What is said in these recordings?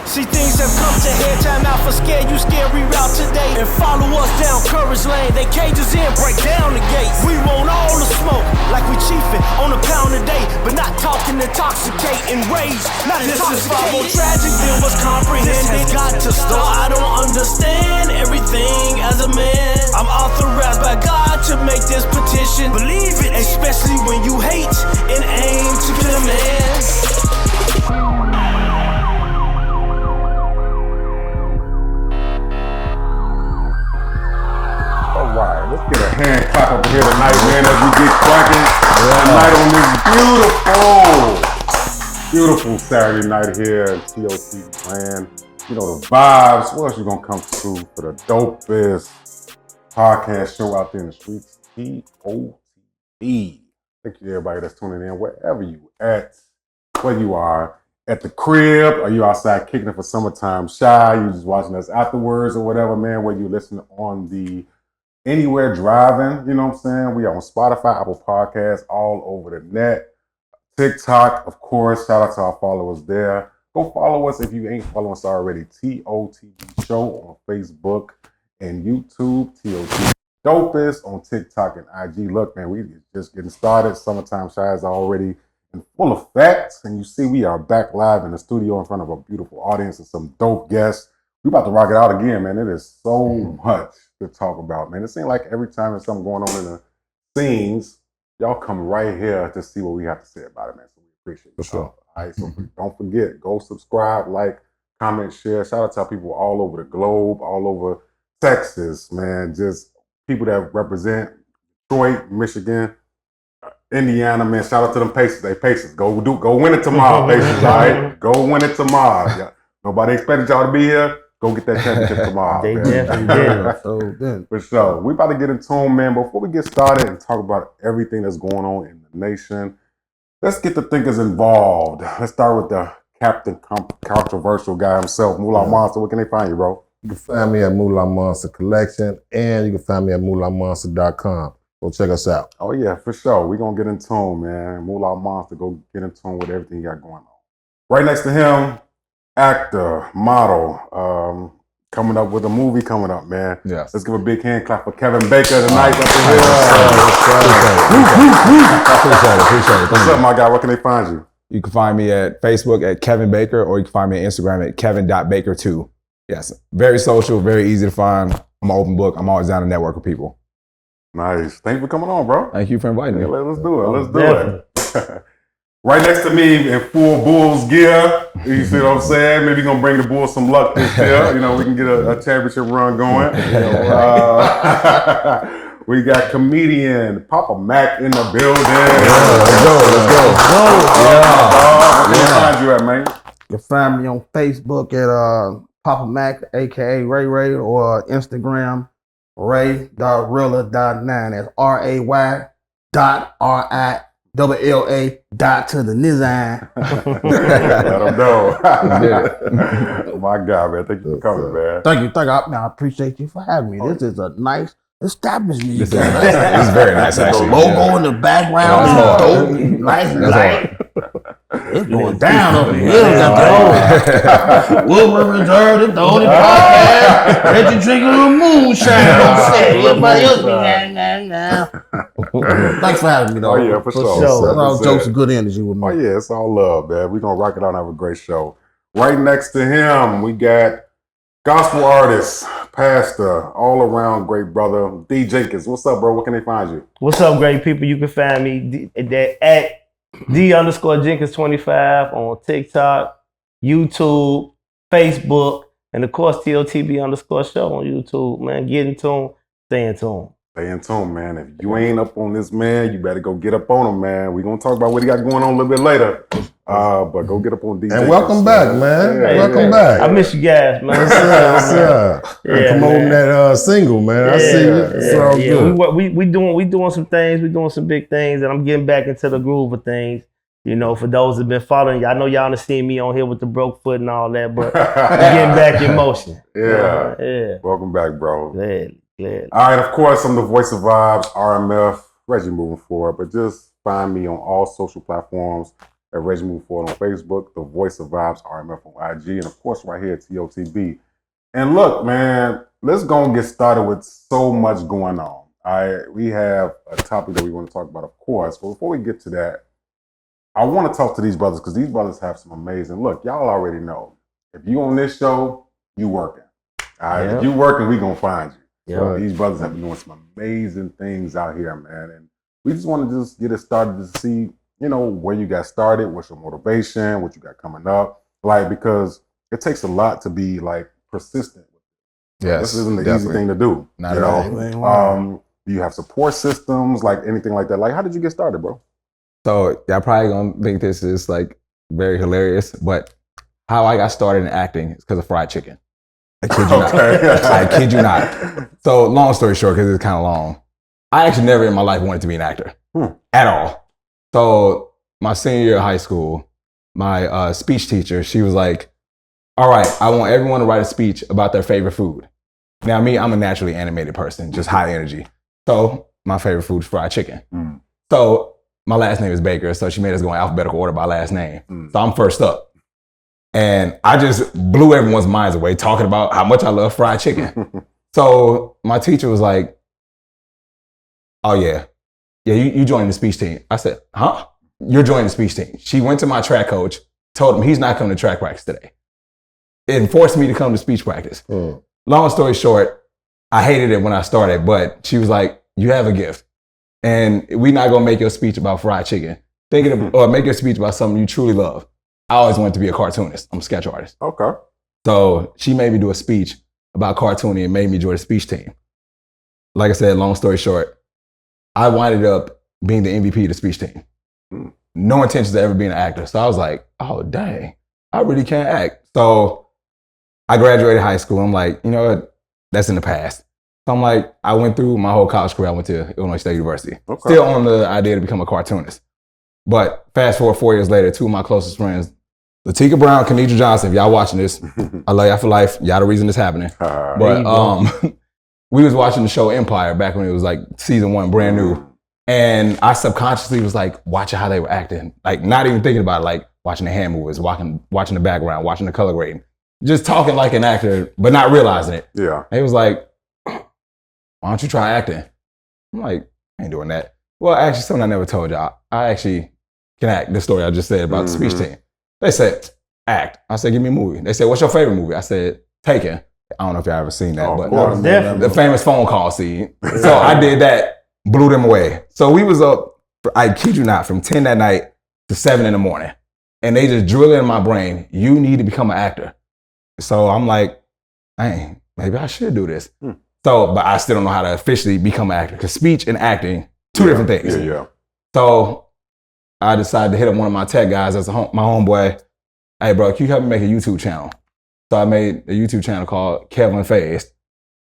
See, things have come to head, time out for scare you, scary route today. And follow us down Courage Lane, they cages in, break down the gates. We want all the smoke, like we chiefin' on a pound a day, but not talking intoxicating rage, not this intoxicating. This is far more tragic than what's comprehended. This has got to stop. I don't understand everything as a man. I'm authorized by God to make this petition. Believe it, especially when you hate and aim to kill a man. Alright, let's get a hand clap up here tonight, man, as we get cracking tonight on this beautiful Saturday night here at TOT Brand. You know the vibes. What else you gonna come through for the dopest podcast show out there in the streets? TOT. Thank you to everybody that's tuning in, wherever you at, where you are, at the crib, or you outside kicking it for summertime shy, you just watching us afterwards or whatever, man, where you listen on the anywhere driving, you know what I'm saying? We are on Spotify, Apple Podcasts, all over the net. TikTok, of course, shout out to our followers there. Go follow us if you ain't following us already. TOTB Show on Facebook and YouTube. TOT Dopest on TikTok and IG. Look, man, we just getting started. Summertime Shy is already in full effect. And you see we are back live in the studio in front of a beautiful audience and some dope guests. We about to rock it out again, man. It is so much to talk about, man. It seems like every time there's something going on in the scenes, y'all come right here to see what we have to say about it, man. So we appreciate it. For sure. All right, so don't forget, go subscribe, like, comment, share. Shout out to our people all over the globe, all over Texas, man. Just people that represent Detroit, Michigan, Indiana, man. Shout out to them Pacers. They Pacers. Go win it tomorrow, Pacers, all right? Go win it tomorrow. Yeah. Nobody expected y'all to be here. Go get that championship tomorrow. They definitely did. So For sure. We about to get in tune, man. Before we get started and talk about everything that's going on in the nation, let's get the thinkers involved. Let's start with the Captain Controversial guy himself, Moolah Monster. Where can they find you, bro? You can find me at Moolah Monster Collection, and you can find me at moolahmonster.com. Go check us out. Oh, yeah, for sure. We're going to get in tune, man. Moolah Monster, go get in tune with everything you got going on. Right next to him, actor, model, coming up with a movie coming up, man. Yes. Let's give a big hand clap for Kevin Baker tonight. Appreciate it. What's up, my guy? Where can they find you? You can find me at Facebook at Kevin Baker, or you can find me on Instagram at Kevin.Baker2. Yes, very social, very easy to find. I'm an open book. I'm always down to network with people. Nice. Thank you for coming on, bro. Thank you for inviting me. Yeah, let's do it. Let's do it. Right next to me in full Bulls gear. You see what I'm saying? Maybe gonna bring the Bulls some luck this year. You know, we can get a championship run going. We got comedian Papa Mac in the building. Let's go. Where can we find you at, man? you can find me on Facebook at Papa Mac, aka Ray Ray, or Instagram ray.rilla.9. That's RAY.RILLA dot to the nizam. Let them know. My God, man. Thank you for coming, man. Thank you. I appreciate you for having me. This is a nice establishment. This is very nice, actually. Logo in the background is dope. Nice and light. It's going down over here. Wilbur Reserve, the Tony Podcast. Let you drink a little moonshine on set. Everybody else be now. Thanks for having me, though. Oh, yeah, for sure. That's all jokes and good energy with me. Oh, yeah, it's all love, man. We're going to rock it out and have a great show. Right next to him, we got gospel artist, pastor, all around great brother, D. Jenkins. What's up, bro? Where can they find you? What's up, great people? You can find me at D_Jenkins25 on TikTok, YouTube, Facebook, and of course TOTB_show on YouTube. Man, get in tune, stay in tune. Stay in tune, man. If you ain't up on this man, you better go get up on him, man. We're going to talk about what he got going on a little bit later. But go get up on DJ. And welcome back, man. Hey, welcome back. I miss you guys, man. What's up? Yeah, promoting that single, man. I see you. It's all good. We doing some things. We doing some big things, and I'm getting back into the groove of things. You know, for those that been following, I know y'all done seen me on here with the broke foot and all that, but I'm getting back in motion. Yeah. Welcome back, bro. Glad. All right, of course, I'm the voice of vibes, RMF, Reggie moving forward, but just find me on all social platforms at Reggie Move Forward on Facebook, The Voice of Vibes RMF on IG, and of course right here at TOTB. And look, man, let's go and get started with so much going on. We have a topic that we want to talk about, of course. But before we get to that, I want to talk to these brothers because these brothers have some amazing. Look, y'all already know. If you on this show, you working. All right, if you working, we gonna find you. Yeah. So these brothers have been doing some amazing things out here, man. And we just want to just get it started to see, you know, where you got started, what's your motivation, what you got coming up, like because it takes a lot to be like persistent. Yes, This isn't the easy thing to do. Not you at know. Do you have support systems, like anything like that? Like, how did you get started, bro? So y'all probably gonna think this is like very hilarious, but how I got started in acting is because of fried chicken. I kid you not. I kid you not. So long story short, because it's kind of long, I actually never in my life wanted to be an actor at all. So my senior year of high school, my speech teacher, she was like, all right, I want everyone to write a speech about their favorite food. Now me, I'm a naturally animated person, just high energy. So my favorite food is fried chicken. So my last name is Baker, so she made us go in alphabetical order by last name. So I'm first up. And I just blew everyone's minds away talking about how much I love fried chicken. So my teacher was like, oh yeah, you joining the speech team. I said, huh? You're joining the speech team. She went to my track coach, told him he's not coming to track practice today. It forced me to come to speech practice. Long story short, I hated it when I started, but she was like, you have a gift. And we're not gonna make your speech about fried chicken. Or make your speech about something you truly love. I always wanted to be a cartoonist. I'm a sketch artist. Okay. So she made me do a speech about cartooning and made me join the speech team. Like I said, long story short, I winded up being the MVP of the speech team. No intentions of ever being an actor. So I was like, oh, dang, I really can't act. So I graduated high school. I'm like, you know what? That's in the past. So I'm like, I went through my whole college career. I went to Illinois State University. Still on the idea to become a cartoonist. But fast forward 4 years later, two of my closest friends, Latika Brown, Kenedra Johnson, if y'all watching this, I love y'all for life. Y'all the reason this happening. But we was watching the show Empire back when it was like season 1, brand new. And I subconsciously was like watching how they were acting. Like not even thinking about it, like watching the hand movements, watching the background, watching the color grading. Just talking like an actor, but not realizing it. Yeah. He was like, why don't you try acting? I'm like, I ain't doing that. Well, actually, something I never told y'all. I actually can act. The story I just said about the speech team. They said, act. I said, give me a movie. They said, what's your favorite movie? I said, Taken. I don't know if y'all ever seen that, but the famous phone call scene. So I did that, blew them away. So we was up, I kid you not, from 10 that night to 7 in the morning. And they just drilled in my brain, you need to become an actor. So I'm like, dang, maybe I should do this. So, but I still don't know how to officially become an actor because speech and acting, two different things. So I decided to hit up one of my tech guys as my homeboy. Hey, bro, can you help me make a YouTube channel? So I made a YouTube channel called Kevin Phased,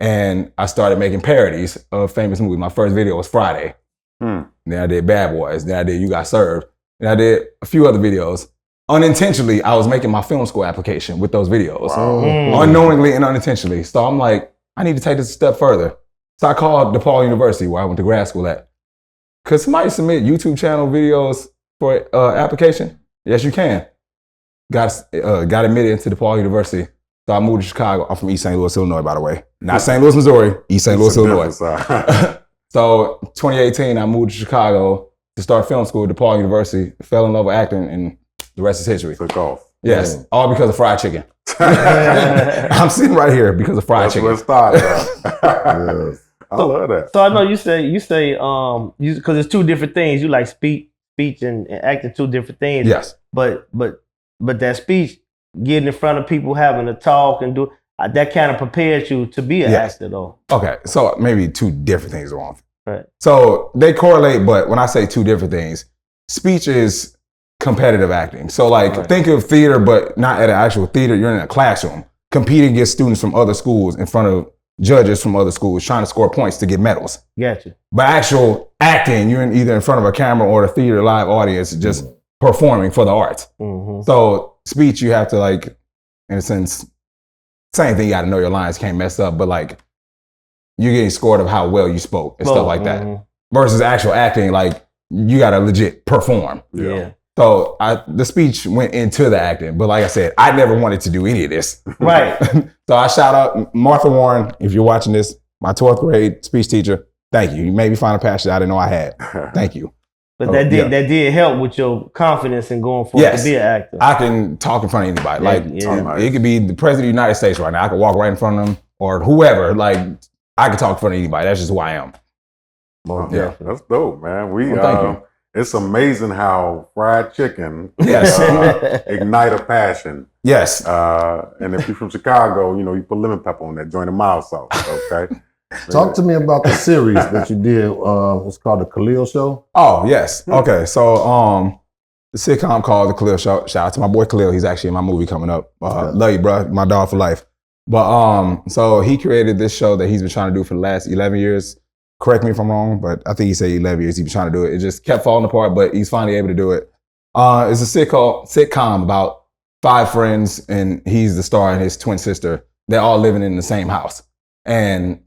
and I started making parodies of famous movies. My first video was Friday. Then I did Bad Boys. Then I did You Got Served. Then I did a few other videos. Unintentionally, I was making my film school application with those videos. Unknowingly and unintentionally. So I'm like, I need to take this a step further. So I called DePaul University, where I went to grad school at. Could somebody submit YouTube channel videos for application? Yes, you can. Got admitted into DePaul University. So I moved to Chicago. I'm from East St. Louis, Illinois, by the way. Not St. Louis, Missouri. East St. Louis, Illinois. So 2018, I moved to Chicago to start film school at DePaul University. Fell in love with acting, and the rest is history. Took off. Yes, all because of fried chicken. I'm sitting right here because of fried chicken. Let's start. I love that. So I know you say because it's two different things. You like speech and acting, two different things. Yes. But that speech, getting in front of people, having a talk and do that kind of prepares you to be an actor, though. Okay, so maybe two different things are wrong. Right. So they correlate, but when I say two different things, speech is competitive acting. So like think of theater, but not at an actual theater. You're in a classroom competing against students from other schools in front of judges from other schools trying to score points to get medals. Gotcha. But actual acting, you're either in front of a camera or the theater live audience just performing for the arts. So speech, you have to like, in a sense, same thing, you got to know your lines, can't mess up, but like you're getting scored of how well you spoke and stuff like that. Versus actual acting, like you got to legit perform. Yeah. So the speech went into the acting, but like I said, I never wanted to do any of this. Right. So I shout out Martha Warren, if you're watching this, my 12th grade speech teacher. Thank you. You made me find a passion I didn't know I had. Thank you. But Oh, that yeah. did help with your confidence in going forward Yes. to be an actor. I can talk in front of anybody. Yeah, Like yeah. it could be the president of the United States right now. I could walk right in front of them or whoever. Like I could talk in front of anybody. That's just who I am. Yeah. That's dope, man. Well, thank you. It's amazing how fried chicken Yes. ignite a passion. Yes. And if you're from Chicago, you know, you put lemon pepper on that, join the mild sauce, okay? Talk to me about the series that you did. It's called The Khalil Show. Oh, yes. Okay. So the sitcom called The Khalil Show. Shout out to my boy Khalil. He's actually in my movie coming up. Love you, bro. My dog for life. But so he created this show that he's been trying to do for the last 11 years. Correct me if I'm wrong, but I think he said 11 years he's been trying to do it. It just kept falling apart, but he's finally able to do it. It's a sitcom about 5 friends, and he's the star and his twin sister. They're all living in the same house. And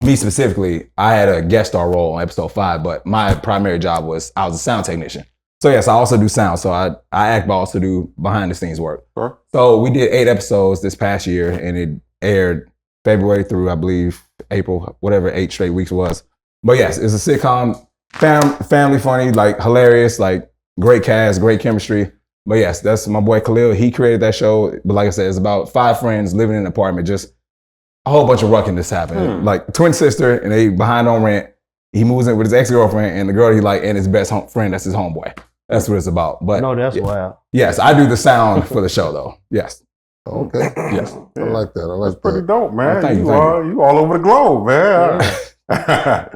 me specifically, I had a guest star role on episode 5, but my primary job was I was a sound technician. So yes, I also do sound. So I act, but also do behind the scenes work. Sure. So we did 8 episodes this past year, and it aired February through, I believe, April, whatever 8 straight weeks was. But yes, it's a sitcom, family funny, like hilarious, like great cast, great chemistry. But yes, that's my boy Khalil. He created that show. But like I said, it's about 5 friends living in an apartment. Just a whole bunch of rucking this happened. Like twin sister, and they behind on rent. He moves in with his ex-girlfriend and the girl he like, and his best friend. That's his homeboy. That's what it's about. But No, that's wild. yes, I do the sound for the show though. Yes. Okay. Yes. I like that. I like That's pretty that. dope, man. Thank you, You all over the globe, man.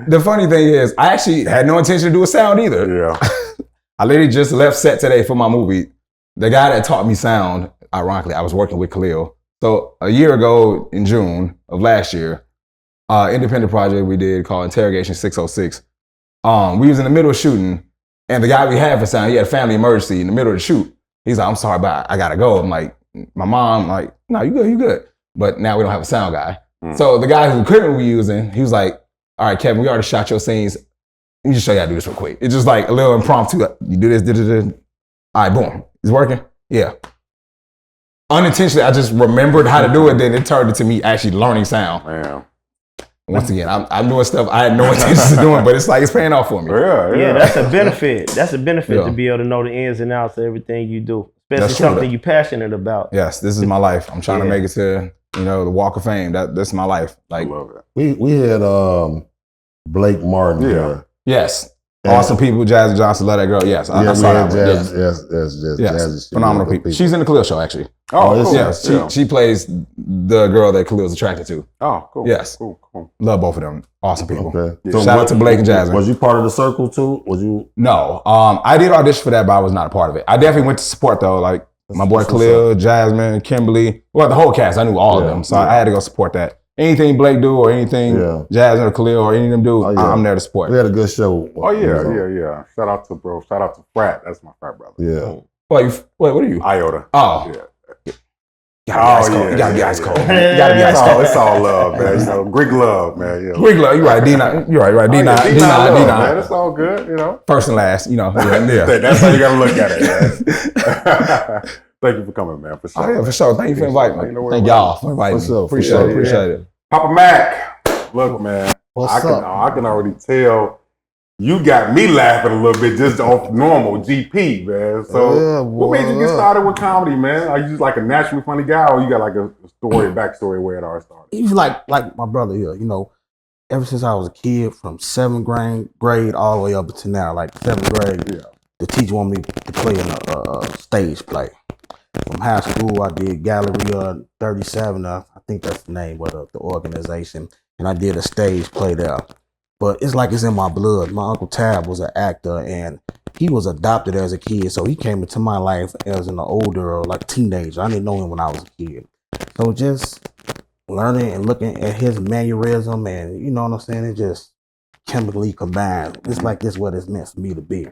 The funny thing is, I actually had no intention to do a sound either. Yeah. I literally just left set today for my movie. The guy that taught me sound, ironically, I was working with Khalil. So a year ago in June of last year, independent project we did called Interrogation 606. We was in the middle of shooting, and the guy we had for sound, he had a family emergency in the middle of the shoot. He's like, I'm sorry, but I gotta go. I'm like, my mom, like, no, you good. But now we don't have a sound guy. So the guy whose equipment we using, he was like, all right, Kevin, we already shot your scenes. Let me just show you how to do this real quick. It's just like a little impromptu. You do this, all right, boom. It's working? Yeah. Unintentionally, I just remembered how to do it. Then it turned into me actually learning sound. Man. Once again, I'm doing stuff I had no intentions of doing, but it's like it's paying off for me. Yeah, that's a benefit. That's a benefit Yeah. to be able to know the ins and outs of everything you do, especially That's true. something you're passionate about. Yes, this is my life. I'm trying to Yeah. make it to, the Walk of Fame. That's my life. I Like, love it. We had Blake Martin Yeah. here. yes. And- Awesome people. Jazzy Johnson, love that girl. Yes, I Yeah, we saw had that one. Jazz. Yes, Yes. Jazzy. She Phenomenal was good people. She's in the Khalil show, actually. Oh, Oh, cool. Yeah, she plays the girl that Khalil's attracted to. Oh, cool. Yes. Cool. Love both of them. Awesome people. Okay. Yeah. Shout out to Blake and Jasmine. Was you part of the circle too? Was you? No, I did audition for that, but I was not a part of it. I definitely went to support though, like my boy That's what's Khalil, Jasmine, Kimberly, well, the whole cast. I knew all of Yeah, them, so I had to go support that. Anything Blake do or anything Yeah. Jasmine or Khalil or any of them do, Oh, yeah. I'm there to support. We had a good show. Oh, yeah. Shout out to bro. Shout out to Frat. That's my frat brother. Yeah. Wait, what are you? Iota. Oh, Yeah. you gotta be ice cold. yeah, You gotta be yeah, ice yeah. cold. You gotta be ice cold. It's all love, man. You know, Greek love, man. Yeah. Greek love, you're right. D9, you're right. D9, Oh, yeah, D9 love, man. D9. It's all good, you know. First and last, yeah. That's how you gotta look at it, man. Thank you for coming, man. For sure. Oh yeah, for sure. Thank you for inviting Ain't no me. worry Thank about y'all for inviting What's me. up? Appreciate it. Papa Mac, look, man. What's I up? can already tell you got me laughing a little bit just off normal GP, man. So, Yeah, what made you get boy. started with comedy, man? Are you just like a naturally funny guy, or you got like a story, backstory where it all started? He's like my brother here, ever since I was a kid, from 7th grade all the way up to now, like 7th grade, Yeah. the teacher wanted me to play in a stage play. From high school, I did Galleria 37, I think that's the name of the organization, and I did a stage play there. But it's like it's in my blood. My Uncle Tab was an actor, and he was adopted as a kid, so he came into my life as an older, like teenager. I didn't know him when I was a kid. So just learning and looking at his mannerism, and you know what I'm saying, it just chemically combined. It's like this what it's meant for me to be.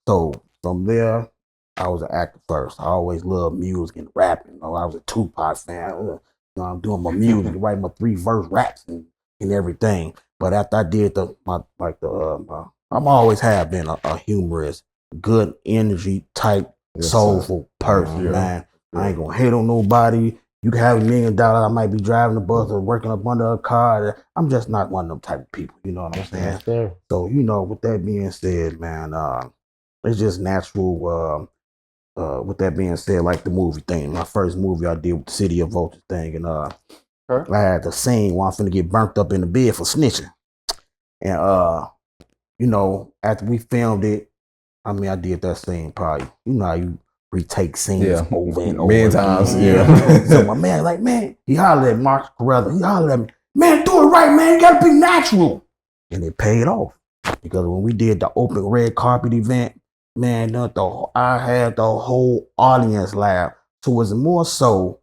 So from there, I was an actor first. I always loved music and rapping. I was a Tupac fan. I'm doing my music, writing my 3-verse raps and everything. But after I did I'm always have been a humorous, good energy type Yes, soulful person, Yeah. man. I ain't gonna hate on nobody. You can have $1 million. I might be driving a bus or working up under a car. I'm just not one of them type of people. You know what I'm saying? Yes, sir. So, with that being said, man, it's just natural. With that being said, like the movie thing, my first movie I did with the City of Vultures thing, and I had the scene where I'm finna get burnt up in the bed for snitching. And after we filmed it, I mean, I did that scene probably. You know how you retake scenes over and over Many again. times, So my man, he hollered at Mark Carruthers. He hollered at me, man, do it right, man. You gotta be natural. And it paid off. Because when we did the open red carpet event, man, I had the whole audience laugh. So it was more so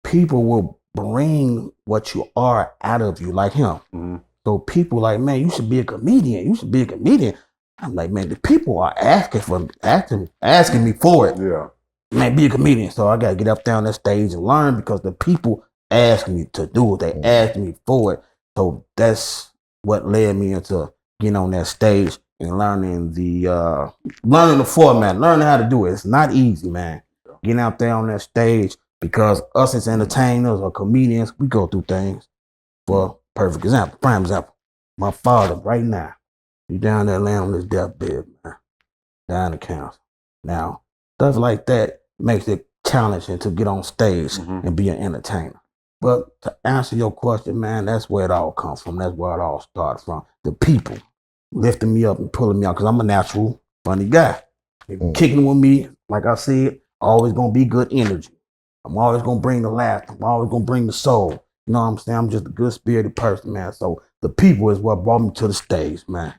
people will bring what you are out of you, like him. Mm-hmm. So people like, man, you should be a comedian. You should be a comedian. I'm like, man, the people are asking me for it. Yeah. Man, be a comedian. So I gotta get up there on that stage and learn because the people asked me to do it. They asked me for it. So that's what led me into getting on that stage and learning the format, learning how to do it. It's not easy, man. Getting out there on that stage because us as entertainers or comedians, we go through things. For perfect example, prime example, my father right now, he down there laying on his deathbed, man, down the council. Now, stuff like that makes it challenging to get on stage and be an entertainer. But to answer your question, man, that's where it all comes from. That's where it all started from. The people lifting me up and pulling me out because I'm a natural, funny guy. Kicking with me, like I said, always going to be good energy. I'm always going to bring the laughter. I'm always going to bring the soul. You know what I'm saying? I'm just a good-spirited person, man. So the people is what brought me to the stage, man.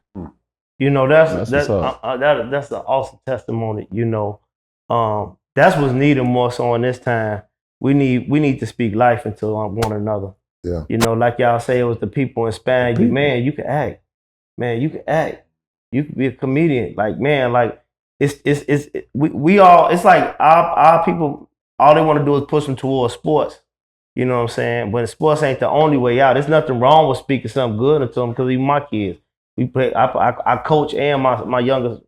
You know, that's an awesome testimony. You know, that's what's needed more so in this time. We need to speak life into one another. Yeah. You know, like y'all say, it was the people inspiring you. Man, you can act. Man, you can act. You can be a comedian. Like, man, like we all. It's like our people. All they want to do is push them towards sports. You know what I'm saying? But sports ain't the only way out. There's nothing wrong with speaking something good into them because even my kids. We play. I coach and my youngest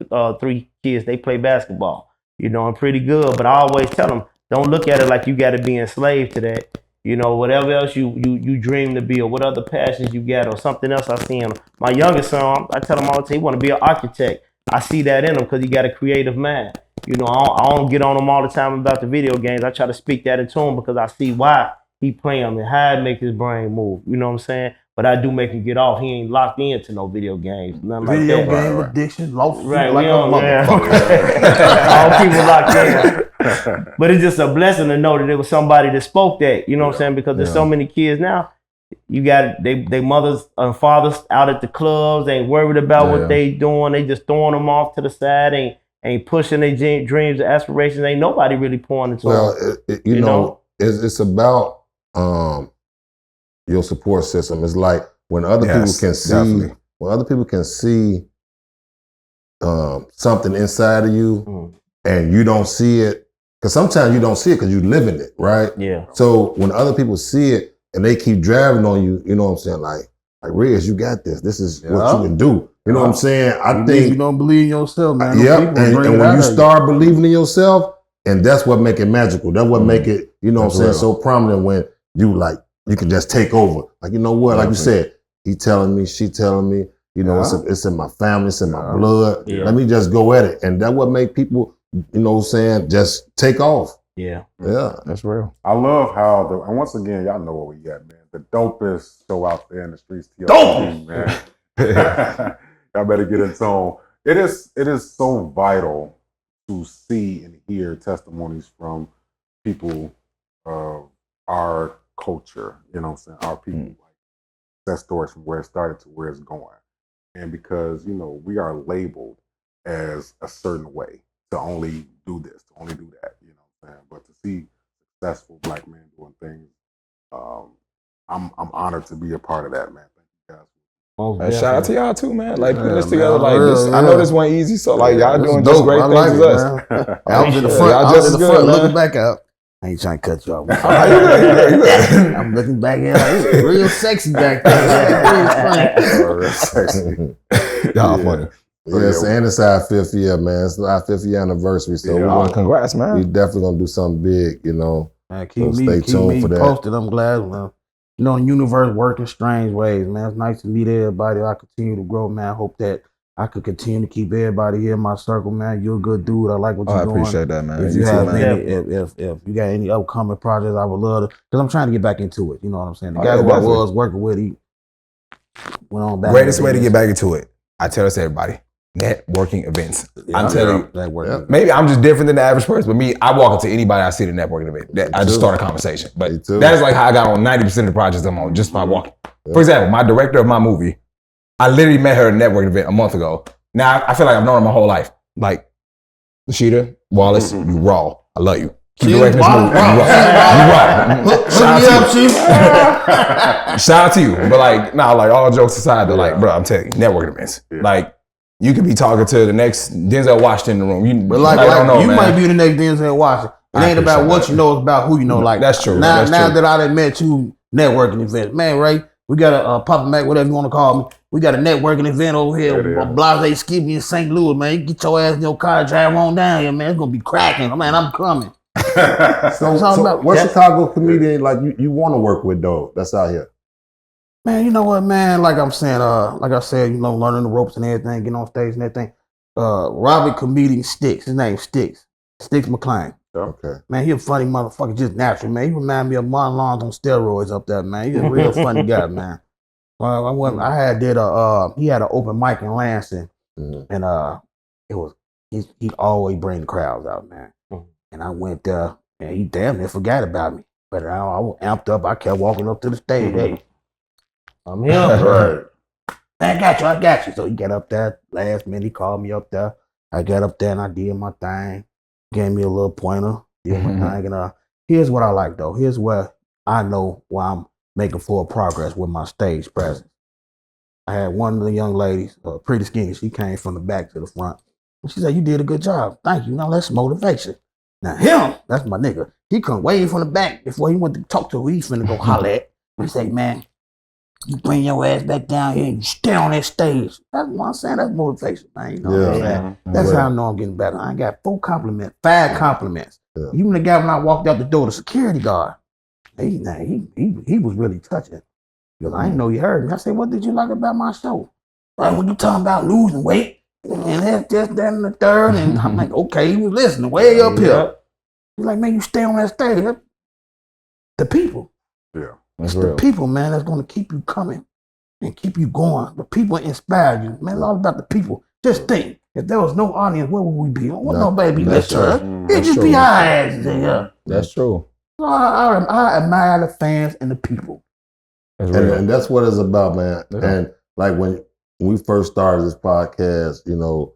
3 kids. They play basketball. You know, I'm pretty good. But I always tell them, don't look at it like you got to be enslaved to that. You know, whatever else you dream to be, or what other passions you got, or something else I see in him. My youngest son, I tell him all the time, he want to be an architect. I see that in him because he got a creative mind. You know, I don't get on him all the time about the video games. I try to speak that into him because I see why he play them and how it make his brain move. You know what I'm saying? But I do make him get off. He ain't locked into no video games. Nothing like that. Video game addiction, lost Right, like we a don't, motherfucker. all people locked in. But it's just a blessing to know that there was somebody that spoke that. You know what I'm saying? Because there's so many kids now. You got they mothers and fathers out at the clubs. They ain't worried about what they doing. They just throwing them off to the side. Ain't pushing their dreams, their aspirations. Ain't nobody really pouring into them. You know, it's about your support system. It's like when other people can see, when other people can see something inside of you, and you don't see it, because sometimes you don't see it because you live in it, right? Yeah. So when other people see it and they keep driving on you, you know what I'm saying? Like Riz, you got this. This is what you can do. You know what I'm saying? I think you don't believe in yourself, man. And when you start believing in yourself, and that's what make it magical. That's what make it, you know what I'm saying, so prominent when you can just take over. Like, you know what? Like you said, he telling me, she telling me, you know, it's in my family, it's in my blood. Yeah. Let me just go at it. And that what make people, you know what I'm saying, just take off. Yeah. Yeah. That's real. I love how and once again, y'all know what we got, man. The dopest show out there in the streets. Dope, man. Y'all better get in tone. It is so vital to see and hear testimonies from people of our culture, you know what I'm saying? Our people, like that story from where it started to where it's going. And because, you know, we are labeled as a certain way to only do this, to only do that, you know what I'm saying? But to see successful Black men doing things, I'm honored to be a part of that, man. Thank you guys. Shout out to y'all too, man. Like putting this together, like this. I know this wasn't easy, so like y'all doing just great things as us. I was in the front. I was in the front looking back out. I ain't trying to cut you off. I'm looking back at it. It's real sexy back there. Real sexy. Y'all funny. Yes, and it's our 5th year, man. It's our 5th year anniversary. So Oh, congrats, we man. definitely gonna do something big, you know. Man, So stay tuned for that. Posted. I'm glad, man. You know, the universe working strange ways, man. It's nice to meet everybody. I continue to grow, man. I hope that I could continue to keep everybody here in my circle, man. You're a good dude. I like what you're I doing. appreciate that, man. If You you too, have man. any, if you got any upcoming projects, I would love to, because I'm trying to get back into it. You know what I'm saying? The Oh, guy yeah, who I definitely. was working with, he went on back. Greatest way to get back into it. I tell this to everybody. Networking events. I'm telling you, Networking. maybe I'm just different than the average person, but me, I walk into anybody I see at a networking event. I just start a conversation. Me But too. that is like how I got on 90% of the projects I'm on, just by walking. For example, my director of my movie, I literally met her at a networking event a month ago. Now, I feel like I've known her my whole life. Like, Lashida, Wallace, you raw. I love you. Keep directing this movie. You raw. Shout out to you. But like, like all jokes aside, though, like, bro, I'm telling you, networking events. Like, you could be talking to the next Denzel Washington in the room. But like I don't know, you man. might be the next Denzel Washington. It ain't about what you know, it's about who you know. Like That's true. Now, That's true. that I done met you networking events, man, Ray, we got a Papa Mac, whatever you want to call me. We got a networking event over here. Blase Skippy in St. Louis, man. You get your ass in your car, drive on down here, man. It's gonna be cracking, man. I'm coming. So what Chicago comedian like you want to work with though? That's out here. Man, you know what, man? Like I'm saying, like I said, you know, learning the ropes and everything, getting on stage and everything. Robert comedian Sticks. His name Sticks. Sticks McClain. Okay. Man, he a funny motherfucker, just natural, man. He remind me of Martin Lawrence on steroids up there, man. He's a real funny guy, man. I had he had an open mic in Lansing, and he'd always bring the crowds out, man. And I went there, and he damn near forgot about me. But I was amped up. I kept walking up to the stage. Hey, I'm here. Right. I got you. So he got up there last minute. He called me up there. I got up there and I did my thing. Gave me a little pointer. Did my thing. And here's what I like though. Here's where I know where I'm making forward progress with my stage presence. I had one of the young ladies, pretty skinny. She came from the back to the front. And she said, "You did a good job. Thank you. Now that's motivation." Now him, that's my nigga. He come way from the back before he went to talk to her. He finna go holler at. He say, "Man, you bring your ass back down here and you stay on that stage." That's what I'm saying. That's motivation, man. You know what I'm saying? That's how I know I'm getting better. I got 5 compliments. Even the guy when I walked out the door, the security guard, he was really touching. Because I didn't know you heard me. I said, "What did you like about my show?" Like, when you talking about losing weight, and that's just that and the third. And I'm like, okay, he was listening way up here. He's like, "Man, you stay on that stage." The people. Yeah. It's the people, man, that's going to keep you coming and keep you going. The people inspire you. Man, it's all about the people. Just think, if there was no audience, where would we be? What nobody be listening? It'd just be our asses in here. That's true. So I admire the fans and the people. And that's what it's about, man. Yeah. And like when we first started this podcast, you know,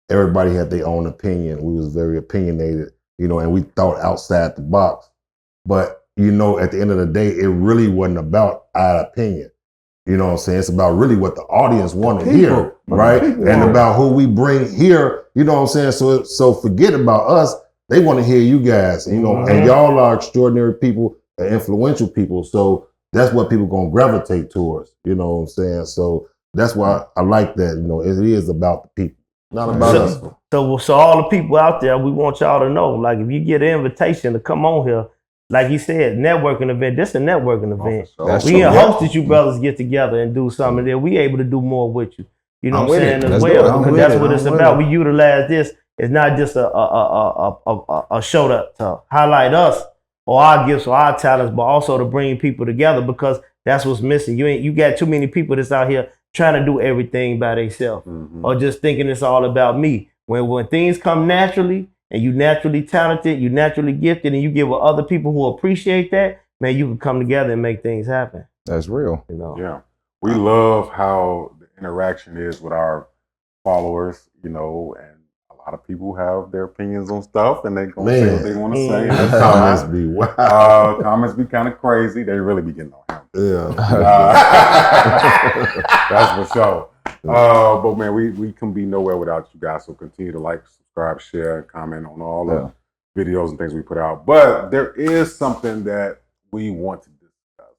everybody had their own opinion. We was very opinionated, you know, and we thought outside the box. But, you know, at the end of the day, it really wasn't about our opinion. You know what I'm saying? It's about really what the audience want to hear, right? And about who we bring here, you know what I'm saying? So forget about us. They want to hear you guys, you know, and y'all are extraordinary people, influential people. So that's what people going to gravitate towards, you know what I'm saying? So that's why I like that, you know, it is about the people, not about us. So all the people out there, we want y'all to know, like, if you get an invitation to come on here, like you said, networking event. This is a networking event. We hosted you brothers get together and do something there. We able to do more with you. You know what I'm saying as well. Because that's what it's about. We utilize this. It's not just a show to highlight us or our gifts or our talents, but also to bring people together, because that's what's missing. You got too many people that's out here trying to do everything by themselves or just thinking it's all about me. When things come naturally, and you naturally talented, you naturally gifted, and you get with other people who appreciate that, man, you can come together and make things happen. That's real. You know? Yeah. We love how the interaction is with our followers, you know, and a lot of people have their opinions on stuff and they gonna say what they want to say. And comments be wild. Comments be kind of crazy. They really be getting on him. Yeah. That's for sure. But man, we can be nowhere without you guys. So continue to like, subscribe, share, and comment on all the videos and things we put out. But there is something that we want to discuss.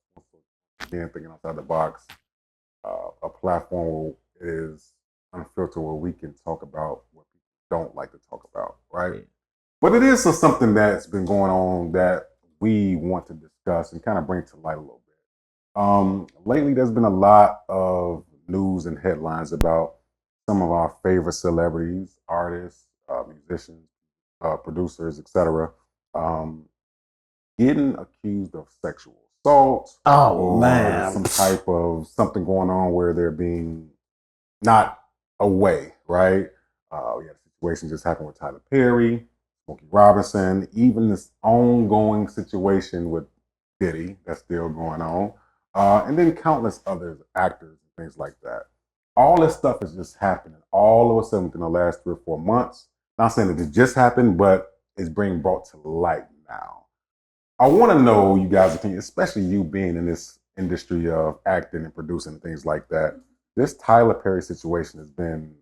Again, thinking outside the box, a platform is unfiltered where we can talk about what people don't like to talk about, right? But it is something that's been going on that we want to discuss and kind of bring to light a little bit. Lately, there's been a lot of news and headlines about some of our favorite celebrities, artists, musicians, producers, etc., getting accused of sexual assault. Oh man, some type of something going on where they're being not away, right? We had a situation just happened with Tyler Perry, Smokey Robinson, even this ongoing situation with Diddy that's still going on, and then countless other actors and things like that. All this stuff is just happening all of a sudden within the last 3 or 4 months. Not saying that it just happened, but it's being brought to light now. I want to know you guys' opinion, especially you being in this industry of acting and producing and things like that. This Tyler Perry situation has been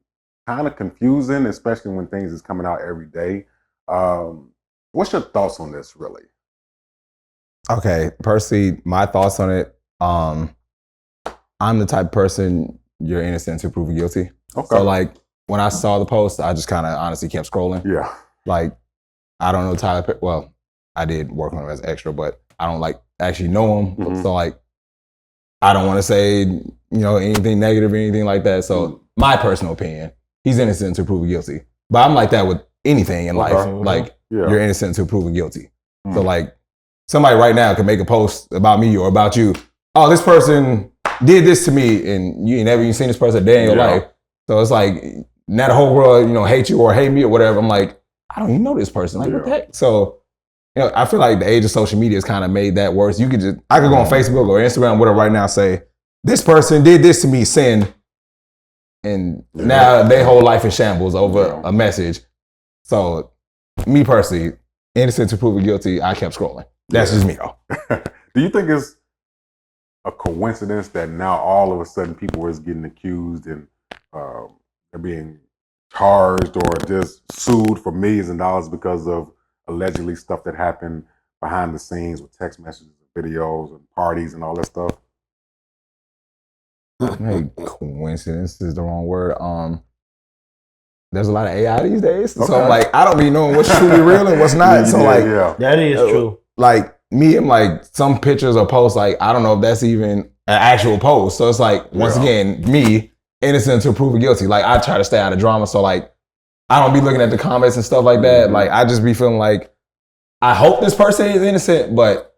kind of confusing, especially when things is coming out every day. What's your thoughts on this, really? Okay, personally, my thoughts on it. I'm the type of person you're innocent until proven guilty. Okay. So like when I saw the post, I just kind of honestly kept scrolling. Yeah. Like I don't know Tyler Perry. Well, I did work on him as extra, but I don't like actually know him. Mhm. So like I don't want to say anything negative or anything like that. So my personal opinion, he's innocent until proven guilty. But I'm like that with anything in life. Like you're innocent until proven guilty. So like somebody right now can make a post about me or about you. Oh, this person did this to me, and you ain't never even seen this person a day in your life. So it's like now the whole world, hate you or hate me or whatever. I'm like, I don't even know this person. Like what the heck? So I feel like the age of social media has kind of made that worse. I could go on Facebook or Instagram, whatever, right now, say this person did this to me, sin, and now their whole life in shambles over a message. So me personally, innocent to proven guilty, I kept scrolling. That's just me though. Do you think it's a coincidence that now all of a sudden people is getting accused and they're being charged or just sued for millions of dollars because of allegedly stuff that happened behind the scenes with text messages, videos, and parties and all that stuff? Maybe coincidence is the wrong word. There's a lot of AI these days, so I'm like, I don't be knowing what's truly real and what's not. That is true. Like me, I'm like some pictures or posts, like I don't know if that's even an actual post. So it's like once again, me innocent until proven guilty. Like I try to stay out of drama, so like I don't be looking at the comments and stuff like that. Like I just be feeling like I hope this person is innocent, but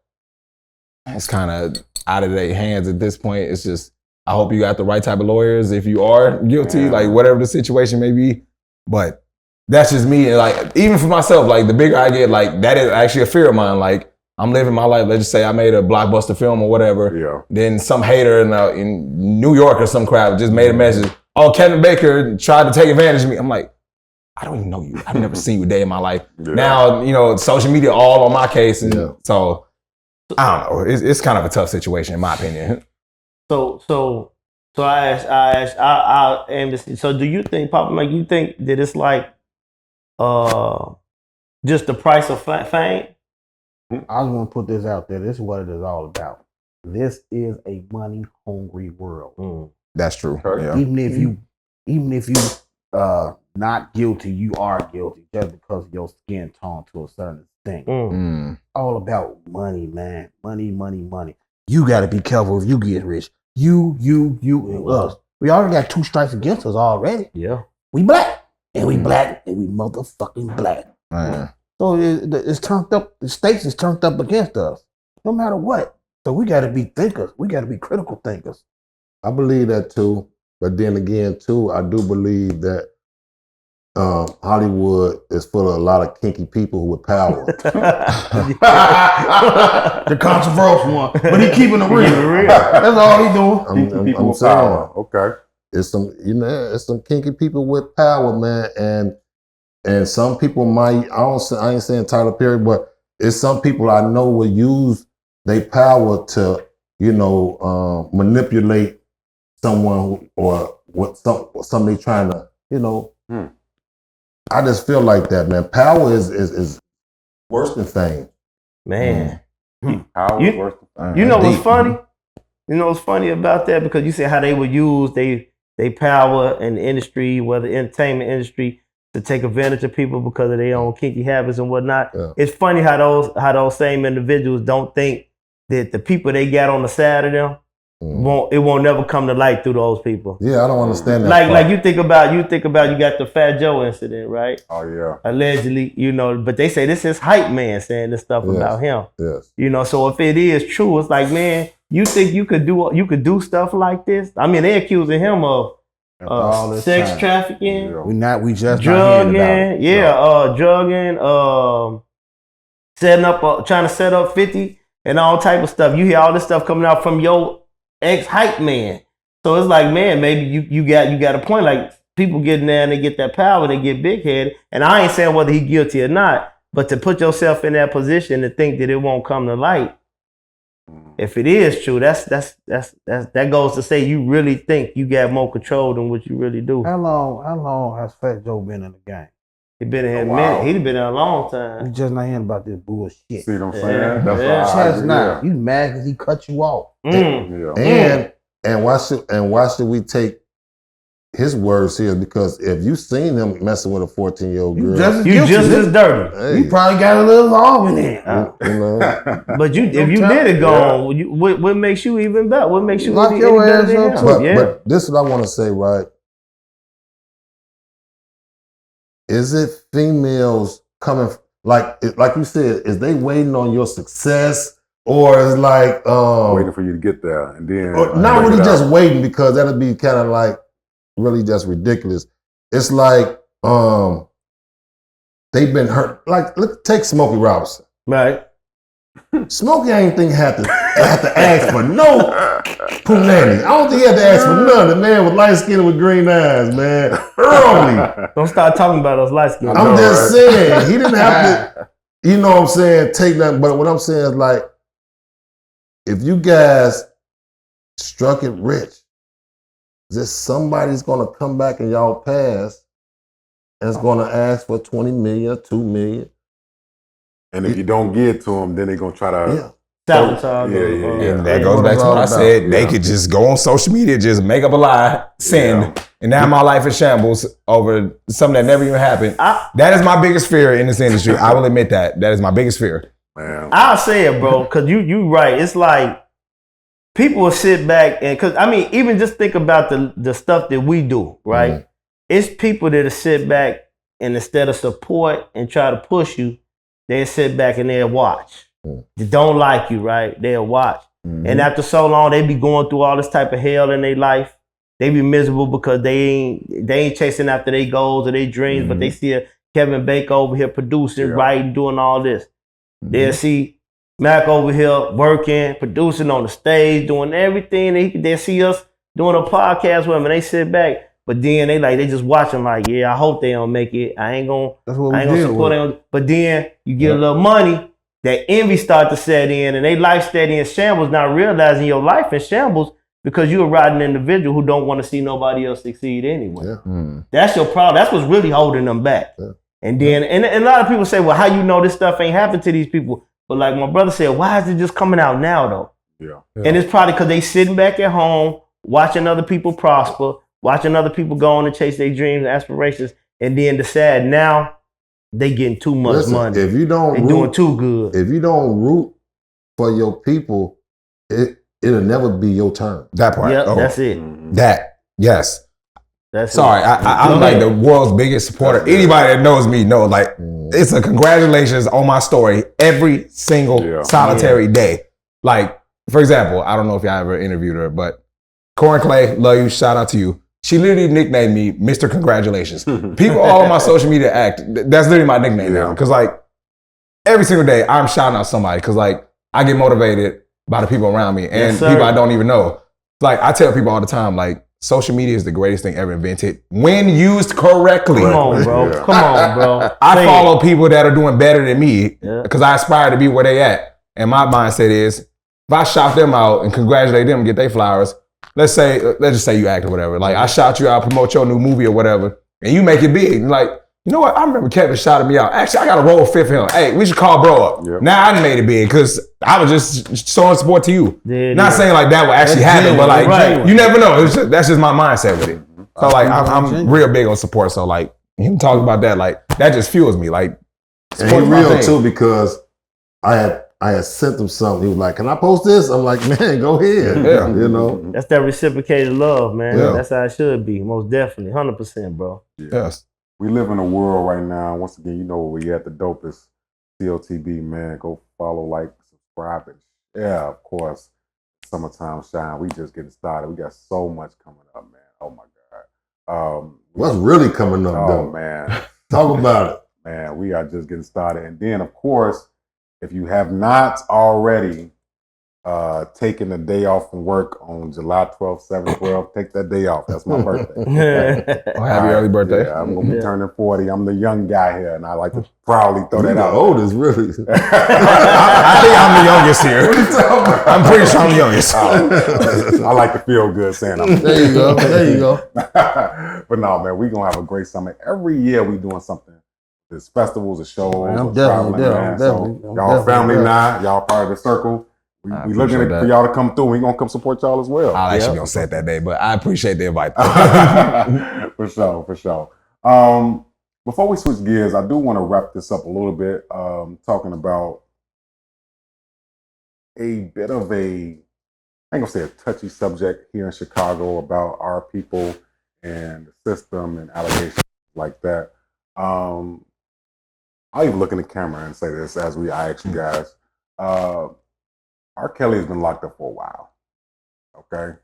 it's kind of out of their hands at this point. It's just I hope you got the right type of lawyers if you are guilty, like whatever the situation may be. But that's just me. And like even for myself, like the bigger I get, like that is actually a fear of mine. Like I'm living my life. Let's just say I made a blockbuster film or whatever. Yeah. Then some hater in New York or some crap just made a message. Oh, Kevin Baker tried to take advantage of me. I'm like, I don't even know you. I've never seen you a day in my life. Yeah. Now, social media all on my case. And so, I don't know. It's kind of a tough situation in my opinion. So I aim to see. So do you think, Papa Mike, you think that it's like just the price of fame? I was going to put this out there. This is what it is all about. This is a money-hungry world. That's true. Yeah. Even if you not guilty, you are guilty just because your skin tone to a certain thing. All about money, man. Money, money, money. You got to be careful if you get rich. You, and us. We already got 2 strikes against us already. Yeah. We black. And we black. And we motherfucking black. So it's turned up. The states is turned up against us. No matter what. So we got to be thinkers. We got to be critical thinkers. I believe that too. But then again, too, I do believe that Hollywood is full of a lot of kinky people with power. The controversial one. But he keeping it real. That's all he doing. I'm saying. Okay. It's some kinky people with power, man. And some people might, I ain't saying Tyler Perry, but it's some people I know will use their power to, manipulate someone or what somebody trying to, I just feel like that, man. Power is worse than fame. Man. Power is worse than fame. You know what's funny? You know what's funny about that? Because you said how they would use they they power in the industry, whether entertainment industry, to take advantage of people because of their own kinky habits and whatnot. Yeah. It's funny how those same individuals don't think that the people they got on the side of them won't never come to light through those people. Yeah, I don't understand that. Like you think about you got the Fat Joe incident, right? Oh yeah. Allegedly, but they say this is hype man saying this stuff about him. Yes. So if it is true, it's like, man, you think you could do stuff like this? I mean, they accusing him of all this sex time. trafficking, We just not hearing about it. drugging, trying to set up 50 and all type of stuff. You hear all this stuff coming out from your ex-hype man. So it's like, man, maybe you got a point. Like, people get in there and they get that power, they get big-headed. And I ain't saying whether he guilty or not, but to put yourself in that position to think that it won't come to light, if it is true, that goes to say you really think you got more control than what you really do. How long has Fat Joe been in the game? He been in here a minute. He been in a long time. We just not hearing about this bullshit. See what I'm saying? Yeah. That's Yeah. why I agree, Chestnut, you mad because he cut you off. Yeah. And why should we take his words here? Because if you seen him messing with a 14-year-old girl, You just as dirty. hey, You probably got a little involved in it. you know. But if you did it, what makes you even better? What makes you Lock any your better ass than up, him? too. But this is what I want to say, right? Is it females coming, like you said, is they waiting on your success? Or is like waiting for you to get there, and then not really just waiting, because that'd be kind of like really just ridiculous. It's like they've been hurt. Like, look, take Smokey Robinson. Right. Smokey ain't think had to ask for no punani. I don't think he had to ask for none. The man was light skinned with green eyes, man. Early. Don't start talking about those light skins. I'm just saying, he didn't have to, you know what I'm saying, take nothing. But what I'm saying is, like, if you guys struck it rich, just somebody's gonna come back in y'all past and is gonna ask for 20 million, 2 million. And if you don't get to them, then they're gonna try to Sabotage. And that goes back to what I said. They could just go on social media, just make up a lie, send, and now my life is shambles over something that never even happened. That is my biggest fear in this industry. I will admit that. That is my biggest fear. Man. I'll say it, bro, because you right. It's like people will sit back and, because I mean, even just think about the stuff that we do, right? Mm-hmm. It's people that'll sit back and instead of support and try to push you, they'll sit back and they'll watch. They don't like you, right? They'll watch. And after so long, they be going through all this type of hell in their life. They be miserable because they ain't chasing after their goals or their dreams, but they see Kevin Bacon over here producing, writing, doing all this. They'll see Mac over here working, producing on the stage, doing everything. They see us doing a podcast with them, and they sit back. But then they just watching like, yeah, I hope they don't make it. I ain't gonna support them. But then you get a little money, that envy start to set in, and they life steady in shambles, not realizing your life in shambles because you're a rotten individual who don't want to see nobody else succeed anyway. That's your problem. That's what's really holding them back. And then, and a lot of people say, well, how you know this stuff ain't happened to these people? But like my brother said, why is it just coming out now though? And it's probably because they sitting back at home, watching other people prosper, watching other people go on and chase their dreams and aspirations, and then decide now they getting too much money. If you don't they doing too good. If you don't root for your people, it'll never be your turn. That part. Yep, that's it. That, yes. That's Sorry, I'm like the world's biggest supporter. Anybody that knows me know, like, it's a congratulations on my story every single solitary day. Like, for example, I don't know if y'all ever interviewed her, but Corin Clay, love you, shout out to you. She literally nicknamed me Mr. Congratulations. People all on my social media act, that's literally my nickname now. Because, like, every single day I'm shouting out somebody because, like, I get motivated by the people around me and people I don't even know. Like, I tell people all the time, like, social media is the greatest thing ever invented when used correctly. Come on, bro. Come on, bro. I follow people that are doing better than me because I aspire to be where they at. And my mindset is, if I shout them out and congratulate them and get their flowers, let's just say you act or whatever. Like, I shout you out, promote your new movie or whatever, and you make it big. Like, you know what? I remember Kevin shouted me out. Actually, I got to roll fifth for him. Hey, we should call bro up. Now I done made it big because I was just showing support to you. Not saying like that will actually happen, but like, you never know. That's just my mindset with it. So like I'm real big on support. So like him talking about that, like that just fuels me. Like and he real too because I had sent him something. He was like, "Can I post this?" I'm like, "Man, go ahead." Yeah. You know. That's that reciprocated love, man. Yeah. That's how it should be. Most definitely, 100%, bro. Yes. We live in a world right now. Once again, you know where we at the dopest. COTB, man. Go follow, like, subscribe, and share. Of course, summertime shine. We just getting started. We got so much coming up, man. Oh my God. What's really coming up, Oh though? man, Talk about it. man. We are just getting started. And then, of course, if you have not already taken a day off from work on July 12th, 7th, 12th, take that day off. That's my birthday. Oh, happy early birthday. Yeah, I'm gonna be turning 40. I'm the young guy here, and I like to proudly throw that The out. oldest, really. I think I'm the youngest here. I'm pretty sure I'm the youngest. I like to feel good saying I'm. There you go. There you go. But no, man, we gonna have a great summer. Every year we doing something. There's festivals, and shows. I'm or definitely, traveling, man. definitely, So I'm y'all definitely, family yeah. now. Y'all part of the circle. We looking appreciate for y'all to come through. We gonna come support y'all as well. I'll actually gonna say it that day, but I appreciate the invite. For sure, for sure. Before we switch gears, I do want to wrap this up a little bit, talking about a bit of a, I ain't gonna say a touchy subject here in Chicago about our people and the system and allegations like that. I'll even look in the camera and say this as I ask you guys. R. Kelly has been locked up for a while. Okay?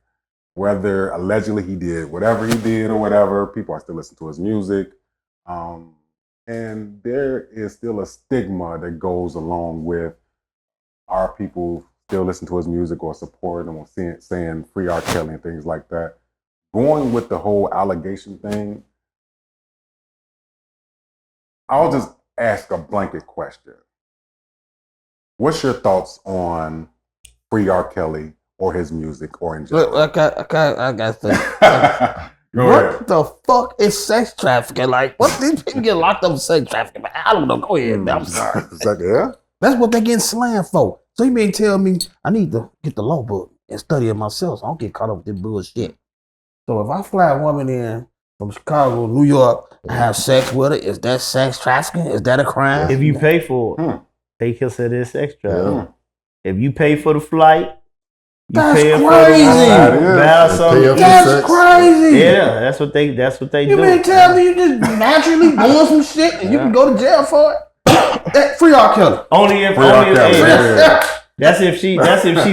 Whether allegedly he did whatever he did or whatever, people are still listening to his music. And there is still a stigma that goes along with our people still listen to his music or support him or saying free R. Kelly and things like that. Going with the whole allegation thing, I'll just ask a blanket question. What's your thoughts on free R. Kelly or his music or in general? Look, I got to say. Go ahead. What the fuck is sex trafficking? Like, what these people get locked up for sex trafficking? Man, I don't know. Go ahead, man. I'm sorry. Yeah? That's what they getting slammed for. So you mean tell me I need to get the law book and study it myself so I don't get caught up with this bullshit. So if I fly a woman in from Chicago, New York, and have sex with her, is that sex trafficking? Is that a crime? If you pay for it, they consider it sex trafficking. Yeah. If you pay for the flight, you That's pay for crazy. That's crazy. Yeah, that's what they You do. mean tell me you just naturally doing some shit and you can go to jail for it? That free R. Kelly. Only if Free R. Kelly. that's if she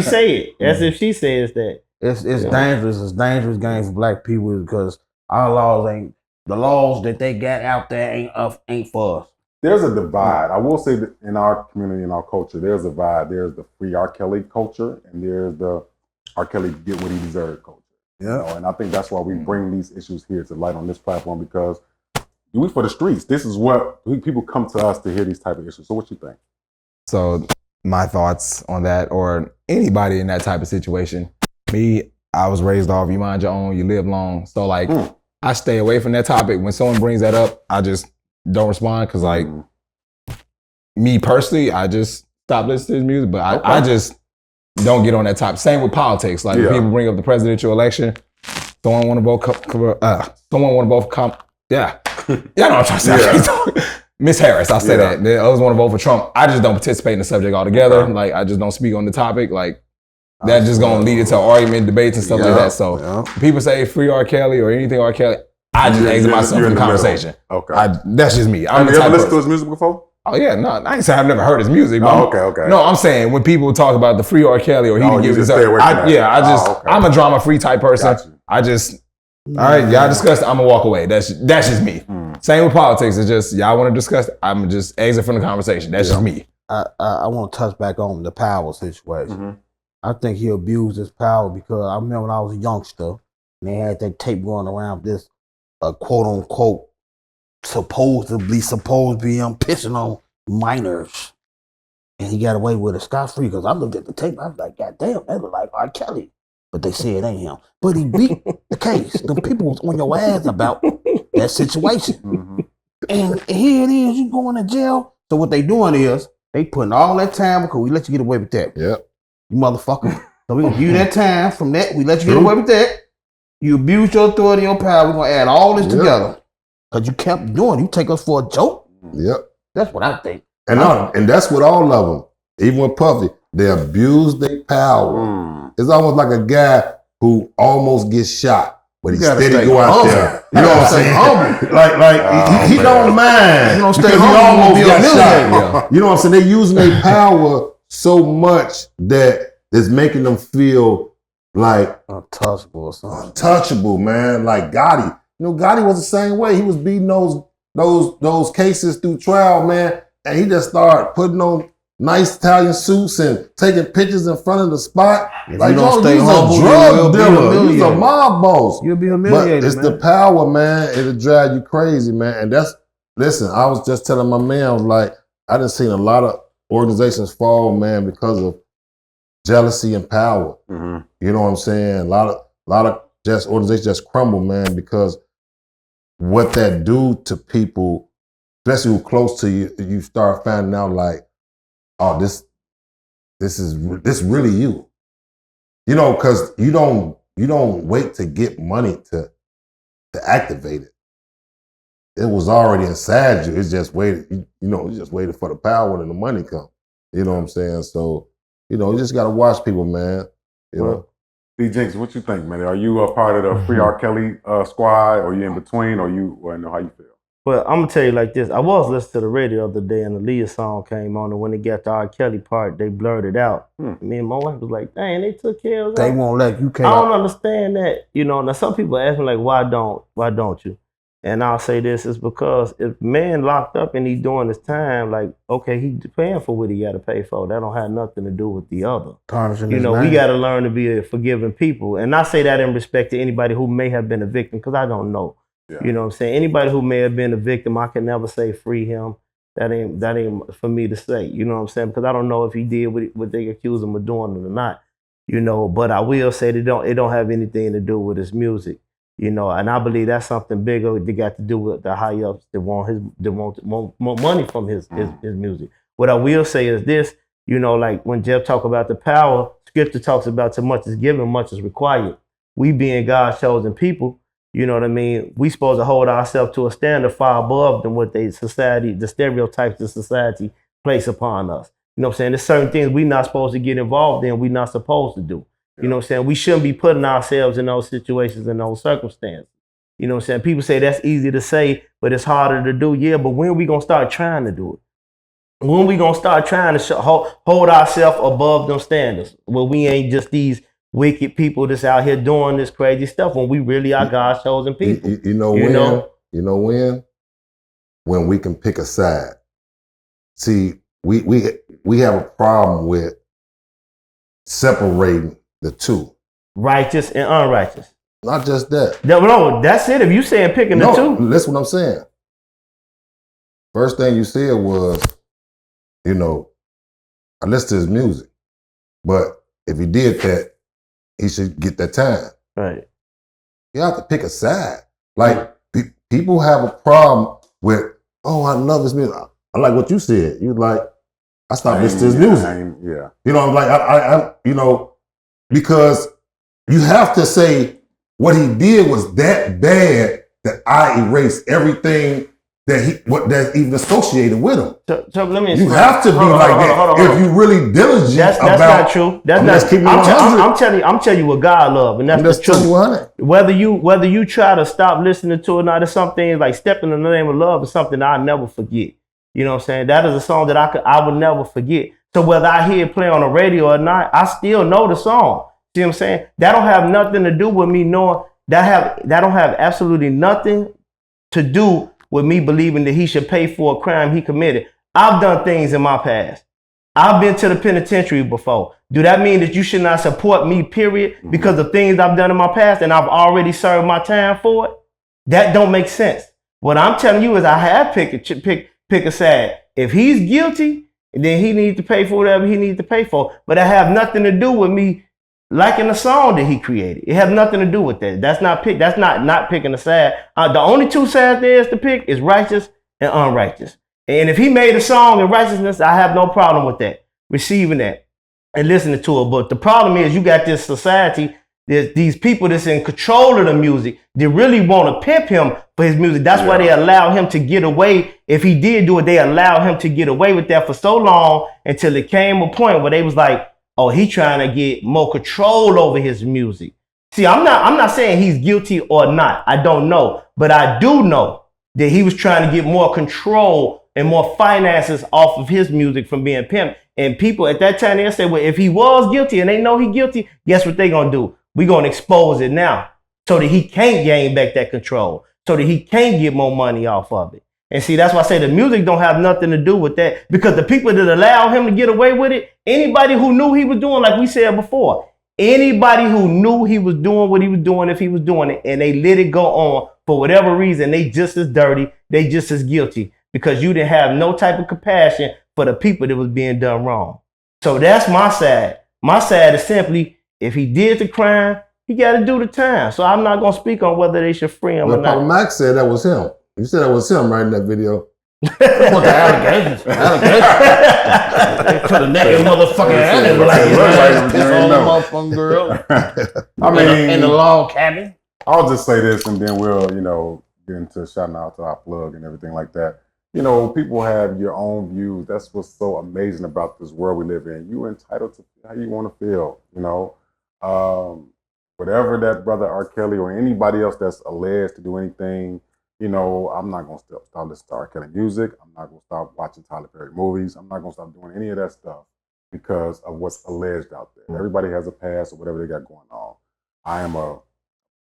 say it. That's if she says that. It's dangerous. It's a dangerous game for black people because our laws ain't the laws that they got out there ain't for us. There's a divide. I will say that in our community, in our culture, there's a divide. There's the free R. Kelly culture, and there's the R. Kelly get what he deserved culture. Yeah. You know, and I think that's why we bring these issues here to light on this platform because we for the streets. This is what people come to us to hear these type of issues. So what you think? So my thoughts on that, or anybody in that type of situation. Me, I was raised off, you mind your own, you live long. So like, I stay away from that topic. When someone brings that up, I just don't respond because like, me personally, I just stop listening to his music, but I just don't get on that topic. Same with politics. Like when people bring up the presidential election, someone want to vote, yeah. Y'all know what I'm trying to say. Miss Harris, I'll say that. The others want to vote for Trump. I just don't participate in the subject altogether. Like, I just don't speak on the topic. Like, that's just going to lead into argument, debates, and stuff like that. So, people say free R. Kelly or anything R. Kelly, I just exit myself from the conversation. Okay. That's just me. Have you ever listened to his music before? Oh, yeah. No, I ain't saying I've never heard his music. But Okay. No, I'm saying when people talk about the free R. Kelly or he didn't give his stay away from that. I'm a drama-free type person. Got you. I just, all right, y'all discuss it, I'm going to walk away. That's just me. Same with politics. It's just, y'all want to discuss it, I'm just exit from the conversation. That's just me. I want to touch back on the power situation. I think he abused his power because I remember when I was a youngster and they had that tape going around this quote unquote supposed to be pissing on minors. And he got away with it scot-free because I looked at the tape, I was like, God damn, that look like R. Kelly. But they say it ain't him. But he beat the case. The people was on your ass about that situation. And here it is, you going to jail. So what they doing is, they putting all that time because we let you get away with that. Yep. You motherfucker. So we gonna give you that time from that. We let you get away with that. You abuse your authority and your power. We're gonna add all this together. Cause you kept doing it. You take us for a joke. Yep. That's what I think. And that's what all of them, even with Puffy, they abuse their power. It's almost like a guy who almost gets shot, but he steady go out there. You know what I'm saying? like he don't mind. You don't stay because humble, he almost be got humiliated. shot. You know what I'm saying? They're using their power so much that it's making them feel like Untouchable or something. untouchable, man. Like Gotti. You know, Gotti was the same way. He was beating those cases through trial, man. And he just started putting on nice Italian suits and taking pictures in front of the spot. If like, you don't stay he's humble, a you drug will be dealer. He's a humiliated. mob boss. You'll be But humiliated, it's man. the power, man. It'll drive you crazy, man. And listen, I was just telling my man, I was like, I done seen a lot of organizations fall, man, because of jealousy and power. Mhm. You know what I'm saying? A lot of just organizations just crumble, man, because what that do to people, especially who close to you, you start finding out like, oh, this really you. You know, because you don't wait to get money to activate it. It was already inside you. It's just waited, you just waited for the power and the money come. You know what I'm saying? So, you just gotta watch people, man. You know. D Jinx, what you think, man? Are you a part of the Free R. Kelly squad, or you in between, or how you feel? But I'm gonna tell you like this. I was listening to the radio the other day, and the Aaliyah song came on, and when it got to R. Kelly part, they blurred it out. Me and my wife was like, "Dang, they took care of that." They won't let you. I don't understand that. Now some people ask me like, "Why don't you?" And I'll say this is because if man locked up and he's doing his time, like, okay, he's paying for what he got to pay for. That don't have nothing to do with the other. We got to learn to be a forgiving people. And I say that in respect to anybody who may have been a victim, because I don't know. Yeah. You know what I'm saying? Anybody who may have been a victim, I can never say free him. That ain't for me to say. You know what I'm saying? Because I don't know if he did what they accuse him of doing or not. But I will say it don't have anything to do with his music. And I believe that's something bigger that got to do with the high ups that want more money from his music. What I will say is this, like when Jeff talk about the power, scripture talks about so much is given, much is required. We being God's chosen people, you know what I mean? We supposed to hold ourselves to a standard far above than what the stereotypes of society place upon us. You know what I'm saying? There's certain things we not supposed to get involved in, we not supposed to do. You know what I'm saying? We shouldn't be putting ourselves in those situations and those circumstances. You know what I'm saying? People say that's easy to say, but it's harder to do. Yeah, but when are we going to start trying to do it? When we going to start trying to hold ourselves above them standards? Well, we ain't just these wicked people that's out here doing this crazy stuff when we really are God's chosen people. You know when? When we can pick a side. See, we have a problem with separating the two. Righteous and unrighteous. Not just that. No, that's it. If you saying picking the two. Listen what I'm saying. First thing you said was, I listened to his music. But if he did that, he should get that time. Right. You have to pick a side. Like, people have a problem with, oh, I love his music. I like what you said. You like, I stopped listening to his music. Yeah. I'm like, I because you have to say what he did was that bad that I erase everything that's even associated with him. So let me. You have to be like that if you really diligent. That's not true. That's not. I'm telling you what God loves, and that's the truth. Whether you try to stop listening to it, now there's something like "Stepping in the Name of Love" is something I'll never forget. You know what I'm saying? That is a song that I would never forget. So whether I hear it play on the radio or not, I still know the song. See what I'm saying? That don't have nothing to do with me knowing that don't have absolutely nothing to do with me believing that he should pay for a crime he committed. I've done things in my past. I've been to the penitentiary before. Do that mean that you should not support me, period, because of things I've done in my past and I've already served my time for it? That don't make sense. What I'm telling you is I have pick a side. If he's guilty, then he needs to pay for whatever he needs to pay for. But it have nothing to do with me liking the song that he created. It has nothing to do with that. That's not picking a side. The only two sides there is to pick is righteous and unrighteous. And if he made a song in righteousness, I have no problem with that. Receiving that and listening to it. But the problem is you got this society there's these people that's in control of the music that really want to pimp him for his music. That's why they allow him to get away. If he did do it, they allow him to get away with that for so long until it came a point where they was like, oh, he trying to get more control over his music. See, I'm not saying he's guilty or not. I don't know. But I do know that he was trying to get more control and more finances off of his music from being pimped. And people at that time, they say, well, if he was guilty and they know he guilty, guess what they gonna do? We gonna expose it now so that he can't gain back that control, so that he can't get more money off of it. And see, that's why I say the music don't have nothing to do with that, because the people that allow him to get away with it, anybody who knew he was doing, like we said before, anybody who knew he was doing what he was doing, if he was doing it, and they let it go on for whatever reason, they just as dirty, they just as guilty, because you didn't have no type of compassion for the people that was being done wrong. So that's my side. My side is simply, if he did the crime, he got to do the time. So I'm not going to speak on whether they should free him or not. Papa Mac said that was him. You said that was him right in that video. What the allegations? They put a naked motherfucking animal motherfucking girl. I mean, in the log cabin. I'll just say this, and then we'll, get into shouting out to our plug and everything like that. People have your own views. That's what's so amazing about this world we live in. You're entitled to how you want to feel, whatever that brother R. Kelly or anybody else that's alleged to do anything, I'm not going to stop listening to R. Kelly music. I'm not going to stop watching Tyler Perry movies. I'm not going to stop doing any of that stuff because of what's alleged out there. Everybody has a past or whatever they got going on. I am a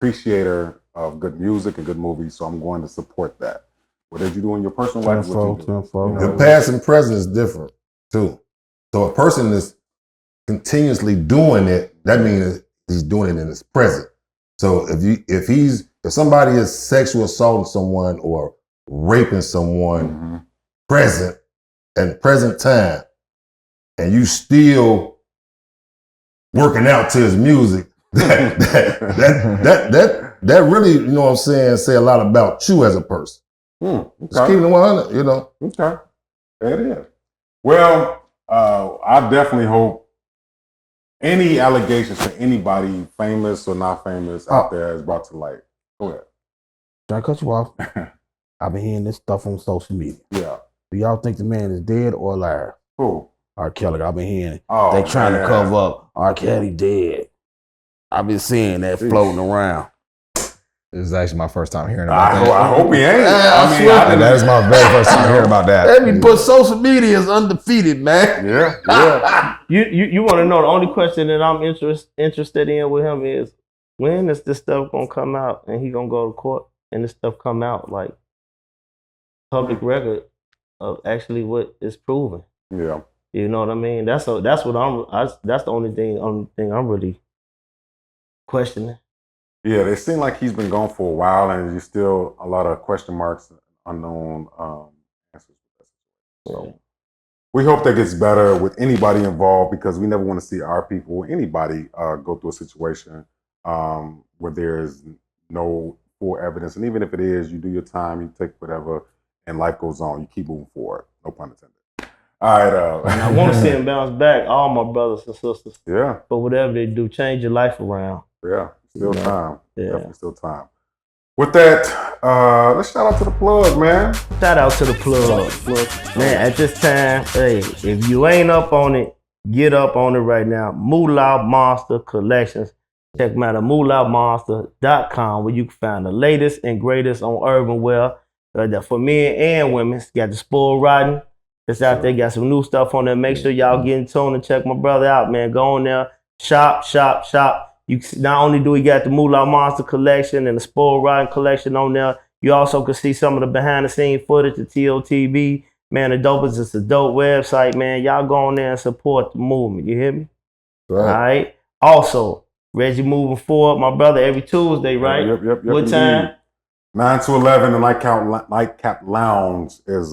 appreciator of good music and good movies, so I'm going to support that. Whatever you do in your personal life, what you do. Your past and present is different too. So a person is continuously doing it, that means he's doing it in his present. So if somebody is sexual assaulting someone or raping someone present time, and you still working out to his music, that really, say a lot about you as a person. Okay. Just keeping it 100, Okay. There it is. Well, I definitely hope any allegations for anybody, famous or not famous, out there is brought to light. Go ahead. Can I cut you off? I've been hearing this stuff on social media. Yeah. Do y'all think the man is dead or alive? Who? R. Kelly. I've been hearing they trying to cover up R. Kelly dead. I've been seeing that floating around. This is actually my first time hearing about that. I hope he ain't. That is my very first time hearing about that. But social media is undefeated, man. Yeah. You want to know, the only question that I'm interested in with him is, when is this stuff gonna come out and he gonna go to court and this stuff come out like public record of actually what is proven? Yeah. You know what I mean? That's the only thing I'm really questioning. Yeah, they seem like he's been gone for a while, and there's still a lot of question marks, unknown answers. So we hope that gets better with anybody involved, because we never want to see our people, anybody, go through a situation where there is no full evidence. And even if it is, you do your time, you take whatever, and life goes on. You keep moving forward. No pun intended. All right. And I want to see him bounce back, all my brothers and sisters. Yeah. But whatever they do, change your life around. Yeah. Still time. Yeah. Definitely still time. With that, let's shout out to the plug, man. Shout out to the plug. Man, at this time, hey, if you ain't up on it, get up on it right now. Moolah Monster Collections. Check them out at moolahmonster.com, where you can find the latest and greatest on urban wear for men and women. Got the spoil riding. It's out there. Got some new stuff on there. Make sure y'all get in tune and check my brother out, man. Go on there. Shop. You not only do we got the Moolah Monster collection and the Spoil Riding collection on there, you also can see some of the behind the scene footage, the TOTB. Man, the dope is it's a dope website, man. Y'all go on there and support the movement. You hear me? Right. All right. Also, Reggie moving forward, my brother, every Tuesday, right? Yep. What indeed. time? 9 to 11, the Nightcap Lounge is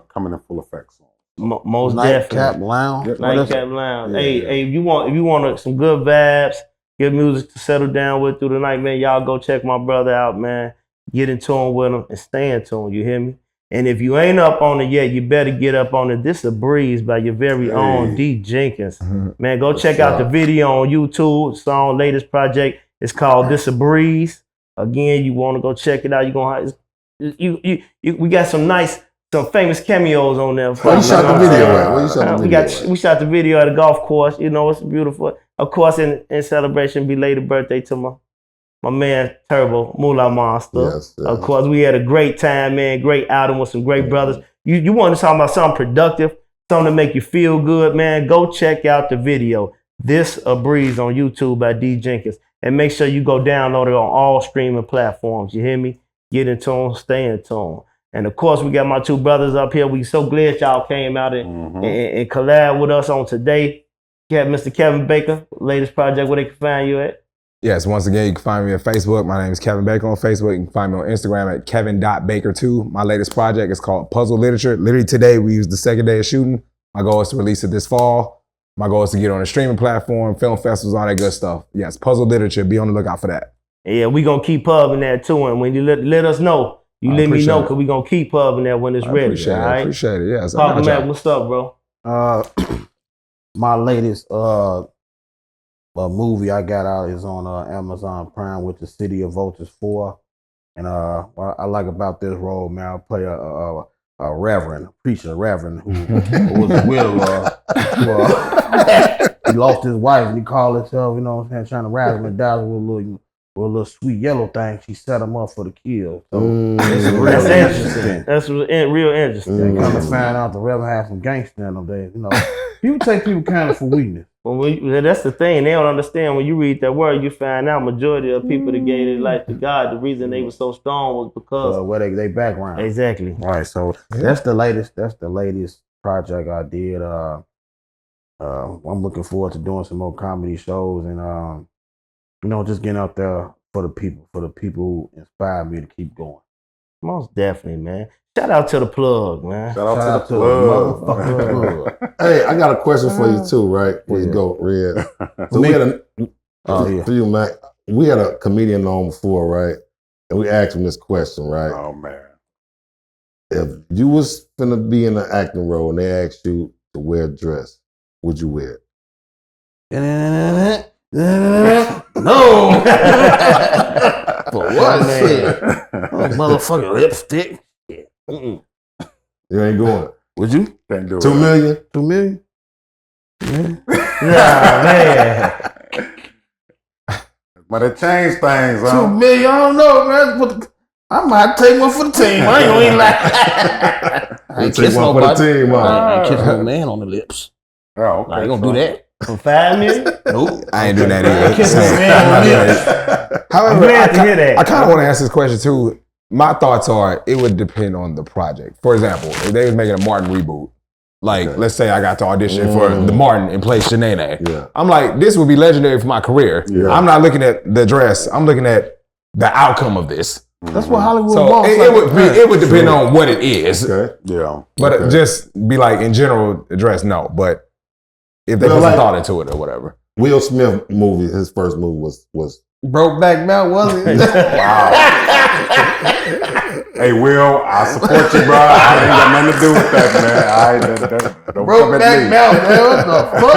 coming in full effect soon. Most Nightcap definitely. Lounge. Yep. Nightcap Lounge. Yeah. Hey, if you want some good vibes, good music to settle down with through the night, man, y'all go check my brother out, man. Get in tune with him and stay in tune. You hear me? And if you ain't up on it yet, you better get up on it. This is a breeze by your very own D Jenkins. Man, go check out the video on YouTube. Song latest project. It's called This a Breeze. Again, you want to go check it out. You gonna we got some famous cameos on there. Where you shot the video at? Where you shot the video at? We shot the video at a golf course. You know, it's beautiful. Of course, in celebration, belated birthday to my man Turbo, Moolah Monster. Yes. Of course, we had a great time, man. Great outing with some great brothers. You want to talk about something productive, something to make you feel good, man? Go check out the video. This a Breeze on YouTube by D Jenkins. And make sure you go download it on all streaming platforms. You hear me? Get in tune, stay in tune. And of course, we got my two brothers up here. We so glad y'all came out and collab with us on today. Mr. Kevin Baker, latest project, where they can find you at? Yes, once again, you can find me on Facebook. My name is Kevin Baker on Facebook. You can find me on Instagram at kevin.baker2. My latest project is called Puzzle Literature. Literally today, we used the second day of shooting. My goal is to release it this fall. My goal is to get on a streaming platform, film festivals, all that good stuff. Yes, Puzzle Literature. Be on the lookout for that. Yeah, we going to keep pubbing that too. And when you let us know, let me know, because we going to keep pubbing that when it's ready. Appreciate all right? Appreciate it, yes. Papa Mac, what's up, bro? My latest movie I got out is on Amazon Prime with The City of Vultures 4. And what I like about this role, man, I play a preacher reverend who was a widower. He lost his wife and he called himself, you know what I'm saying, trying to rise him and dazzle with a little sweet yellow thing. She set him up for the kill. So it's That's interesting. That's real interesting. Kind of find out the reverend had some gangster in them days. You know, people take people kind of for weakness. Well, that's the thing. They don't understand. When you read that word, you find out majority of people that gave their life to God, the reason they were so strong was because where they background. Exactly. Right. So that's the latest. That's the latest project I did. I'm looking forward to doing some more comedy shows and just getting out there for the people who inspire me to keep going. Most definitely, man. Shout out to the plug, man. Shout out to the plug. Hey, I got a question for you too, right? Before you go, Red. So we had for you, Mac. We had a comedian on before, right? And we asked him this question, right? Oh man. If you was finna be in an acting role and they asked you to wear a dress, would you wear it? No. For what, man? Motherfucking lipstick. You ain't going. Would you? Can't do it. 2 million? 2 million? Yeah, man. But it changed things, 2 million? I don't know, man. But I might take one for the team. I ain't gonna lie. I ain't kiss one for the team, I ain't kiss no man on the lips. Oh, okay. I ain't gonna do that. For 5 million? Nope. I ain't doing that Kiss no either. man on the lips. However, I'm glad to hear that. I kind of want to answer this question too. My thoughts are it would depend on the project. For example, if they was making a Martin reboot, like let's say I got to audition for the Martin and play Shanae. Yeah. I'm like, this would be legendary for my career. Yeah. I'm not looking at the dress. I'm looking at the outcome of this. That's what Hollywood So wants. it would depend on what it is. Okay. Yeah. But just be like, in general, the dress, no. But if they put some thought into it or whatever. Will Smith movie, his first movie was Brokeback Mountain, wasn't it? Hey, Will, I support you, bro. I ain't got nothing to do with that, man. Don't come at Brokeback me. Mountain, man. What the fuck?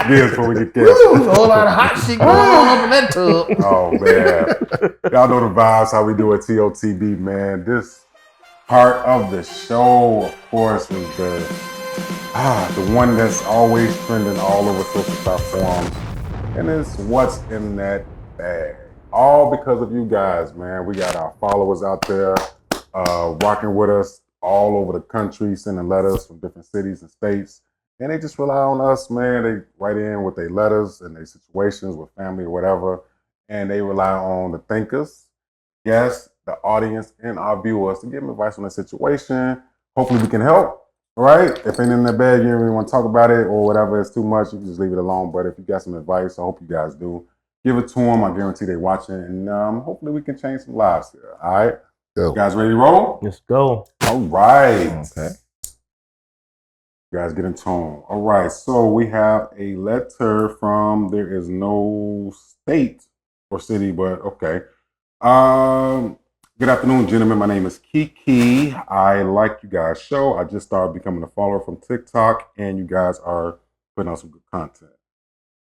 Yes, before we get Ooh, killed. there's a whole lot of hot shit going on up in that tub. Oh, man. Y'all know the vibes, how we do at TOTB, man. This part of the show, of course, is the one that's always trending all over social platforms. And it's what's in that bag. All because of you guys, man. We got our followers out there rocking with us all over the country, sending letters from different cities and states. And they just rely on us, man. They write in with their letters and their situations with family or whatever. And they rely on the thinkers, guests, the audience, and our viewers to give them advice on the situation. Hopefully we can help. Right? If ain't in the bag, you don't really want to talk about it or whatever, it's too much, you can just leave it alone. But if you got some advice, I hope you guys do. Give it to them. I guarantee they're watching. And hopefully we can change some lives here. All right? Go. You guys ready to roll? Let's go. All right. Okay. You guys get in tune. All right. So we have a letter from, there is no state or city, but okay. Good afternoon, gentlemen. My name is Kiki. I like you guys' show. I just started becoming a follower from TikTok, and you guys are putting out some good content.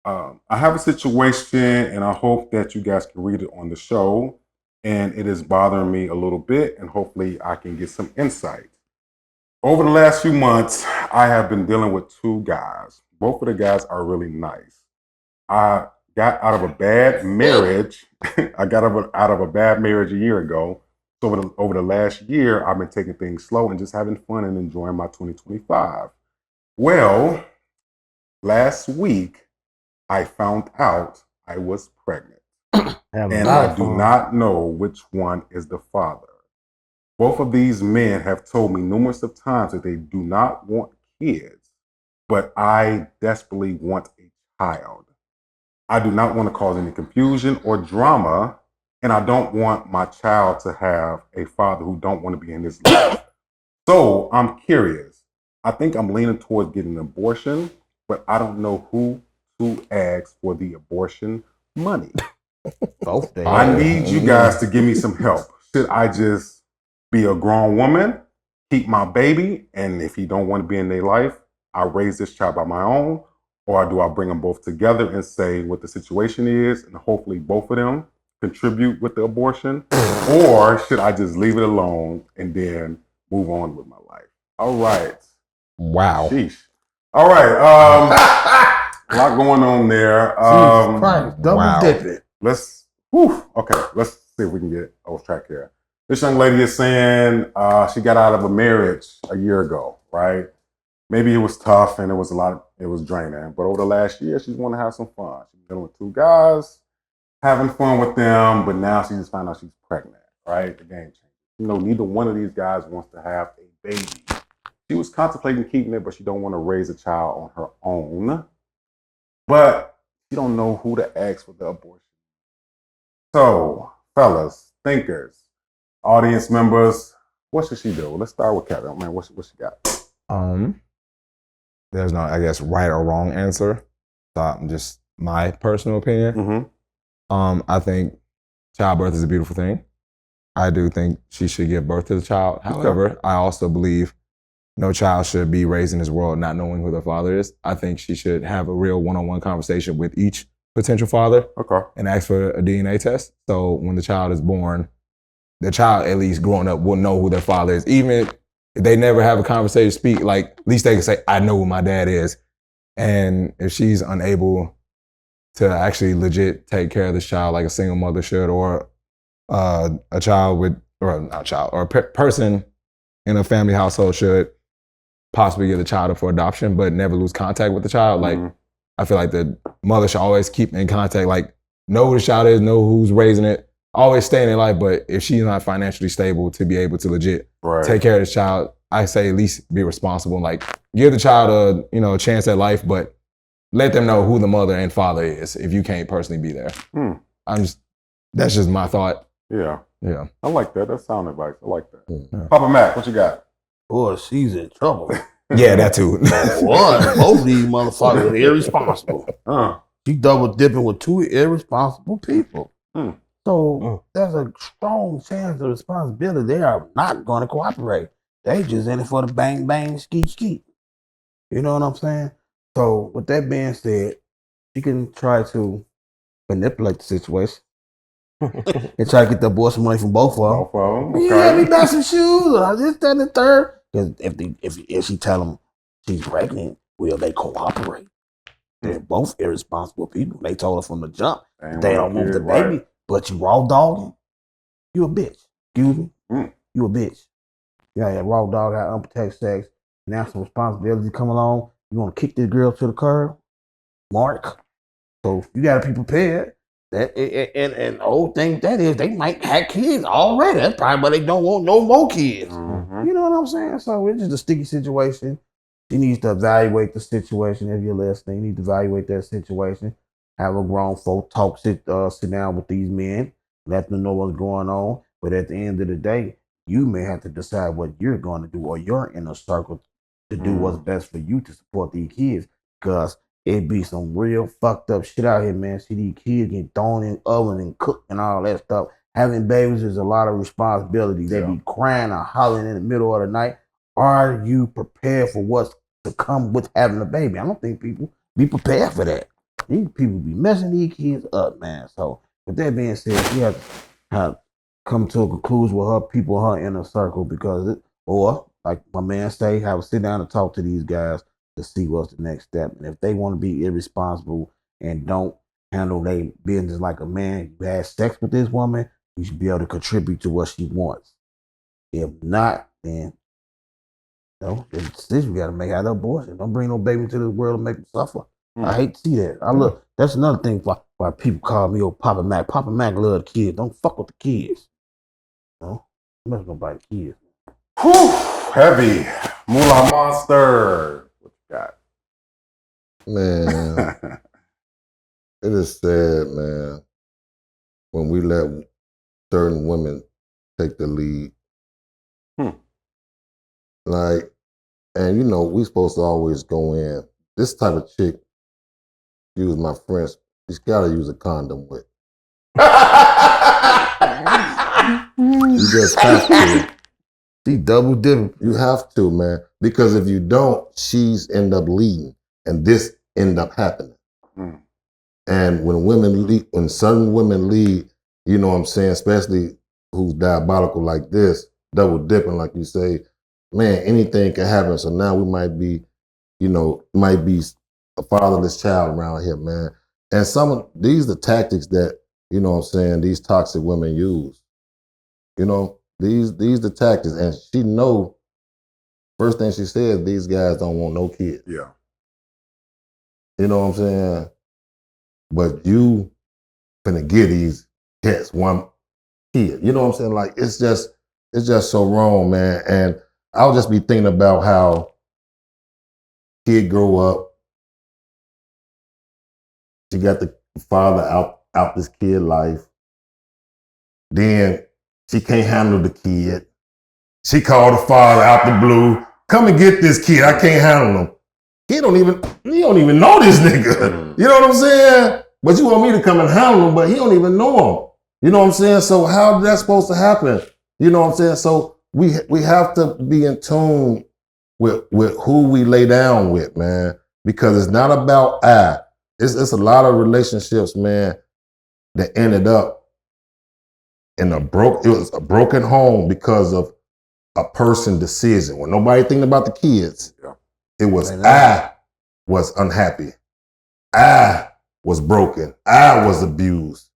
I have a situation, and I hope that you guys can read it on the show. And it is bothering me a little bit, and hopefully I can get some insight. Over the last few months, I have been dealing with two guys. Both of the guys are really nice. I got out of a bad marriage. I got out of a bad marriage a year ago. So over the last year, I've been taking things slow and just having fun and enjoying my 2025. Well, last week, I found out I was pregnant. And I do not know which one is the father. Both of these men have told me numerous of times that they do not want kids, but I desperately want a child. I do not want to cause any confusion or drama, and I don't want my child to have a father who don't want to be in his life. So I'm curious. I think I'm leaning towards getting an abortion, but I don't know who to ask for the abortion money. Both days. I need you guys to give me some help. Should I just be a grown woman, keep my baby, and if he don't want to be in their life, I raise this child by my own? Or do I bring them both together and say what the situation is, and hopefully both of them contribute with the abortion? Or should I just leave it alone and then move on with my life? All right. Wow. Sheesh. All right. A lot going on there. Jesus Christ, double dipping. Let's see if we can get off track here. This young lady is saying she got out of a marriage a year ago, right? Maybe it was tough and it was draining. But over the last year, she's want to have some fun. She's dealing with two guys, having fun with them, but now she just found out she's pregnant, right? The game changed. You know, neither one of these guys wants to have a baby. She was contemplating keeping it, but she don't want to raise a child on her own. But she don't know who to ask for the abortion. So, fellas, thinkers, audience members, what should she do? Let's start with Kevin. Man, what she got? There's no, I guess, right or wrong answer. So just my personal opinion. Mm-hmm. I think childbirth is a beautiful thing. I do think she should give birth to the child. However, I also believe no child should be raised in this world not knowing who their father is. I think she should have a real one-on-one conversation with each potential father and ask for a DNA test. So when the child is born, the child, at least growing up, will know who their father is. Even if they never have a conversation, speak, like, at least they can say, I know who my dad is. And if she's unable to actually legit take care of this child like a single mother should, or a child with, or not a child, or a person in a family household should possibly give the child up for adoption, but never lose contact with the child. Like, I feel like the mother should always keep in contact, like, know who the child is, know who's raising it, always stay in their life. But if she's not financially stable to be able to legit take care of this child, I say at least be responsible. Like, give the child a chance at life, but let them know who the mother and father is if you can't personally be there. That's just my thought. Yeah. I like that. That's sound advice. I like that. Yeah. Papa Mac, what you got? Boy, she's in trouble. Yeah, that too. One, both of these motherfuckers are irresponsible. She double dipping with two irresponsible people. So there's a strong chance of responsibility. They are not going to cooperate. They just in it for the bang, bang, skeet, skeet. You know what I'm saying? So with that being said, she can try to manipulate the situation and try to get the abortion money from both of them. Okay. Yeah, we got some shoes. Or this, that, and the third. Because if she tell them she's pregnant, will they cooperate? They're both irresponsible people. They told her from the jump they don't want the baby, but you raw dogging. You a bitch. Excuse me. You a bitch. Yeah, raw dog got unprotected sex. Now some responsibility come along. You want to kick this girl to the curb, Mark? So you got to be prepared. That and the whole thing that is, they might have kids already. That's probably why they don't want no more kids. You know what I'm saying? So it's just a sticky situation. She needs to evaluate the situation. If you're listening, you need to evaluate that situation. Have a grown folk talk, sit down with these men, let them know what's going on. But at the end of the day, you may have to decide what you're going to do, or you're in a circle to do what's best for you to support these kids. Because it be some real fucked up shit out here, man. See these kids getting thrown in the oven and cooked and all that stuff. having babies is a lot of responsibility. They be crying or hollering in the middle of the night. Are you prepared for what's to come with having a baby? I don't think people be prepared for that. These people be messing these kids up, man. So with that being said, she has to come to a conclusion with her people, her inner circle, because or like my man say, have a sit down and talk to these guys to see what's the next step. And if they want to be irresponsible and don't handle their business like a man, you had sex with this woman, you should be able to contribute to what she wants. If not, then the decision we got to make out of abortion. Don't bring no baby into this world and make them suffer. I hate to see that. Look, that's another thing why people call me old Papa Mac. Papa Mac love the kids. Don't fuck with the kids. No, mess nobody kids. Whew, heavy. Moolah Monster. What you got? Man, it is sad, man, when we let certain women take the lead. Like, and you know, we supposed to always go in. This type of chick, use my French, she's got to use a condom with. You just have to. She double dipping. You have to, man. Because if you don't, she's end up leading. And this end up happening. And when women lead, when certain women lead, you know what I'm saying, especially who's diabolical like this, double dipping, like you say, man, anything can happen. So now we might be, might be a fatherless child around here, man. And these are the tactics that, you know what I'm saying, these toxic women use. You know, these the tactics. And she know, first thing she said, these guys don't want no kids. Yeah. You know what I'm saying? But you finna give these cats one kid. You know what I'm saying? Like, it's just so wrong, man. And I'll just be thinking about how kid grow up. She got the father out this kid life. Then she can't handle the kid. She called the father out the blue. Come and get this kid. I can't handle him. He don't even know this nigga. You know what I'm saying? But you want me to come and handle him, but he don't even know him. You know what I'm saying? So how is that supposed to happen? You know what I'm saying? So we have to be in tune with who we lay down with, man. Because it's not about It's a lot of relationships, man, that ended up in it was a broken home because of a person decision. When nobody thinking about the kids, it was I was unhappy. I was broken. I was abused.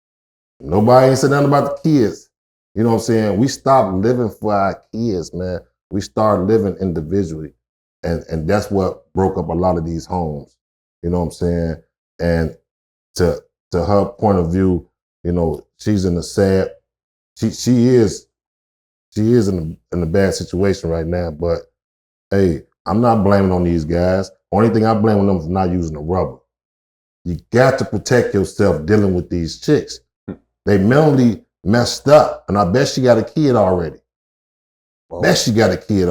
Nobody ain't said nothing about the kids. You know what I'm saying? We stopped living for our kids, man. We started living individually. And that's what broke up a lot of these homes. You know what I'm saying? And to her point of view, you know, she's in a sad, she is in a bad situation right now, but hey, I'm not blaming on these guys. Only thing I blame on them is not using the rubber. You got to protect yourself dealing with these chicks. They mentally messed up, and I bet she got a kid already. Bet she got a kid.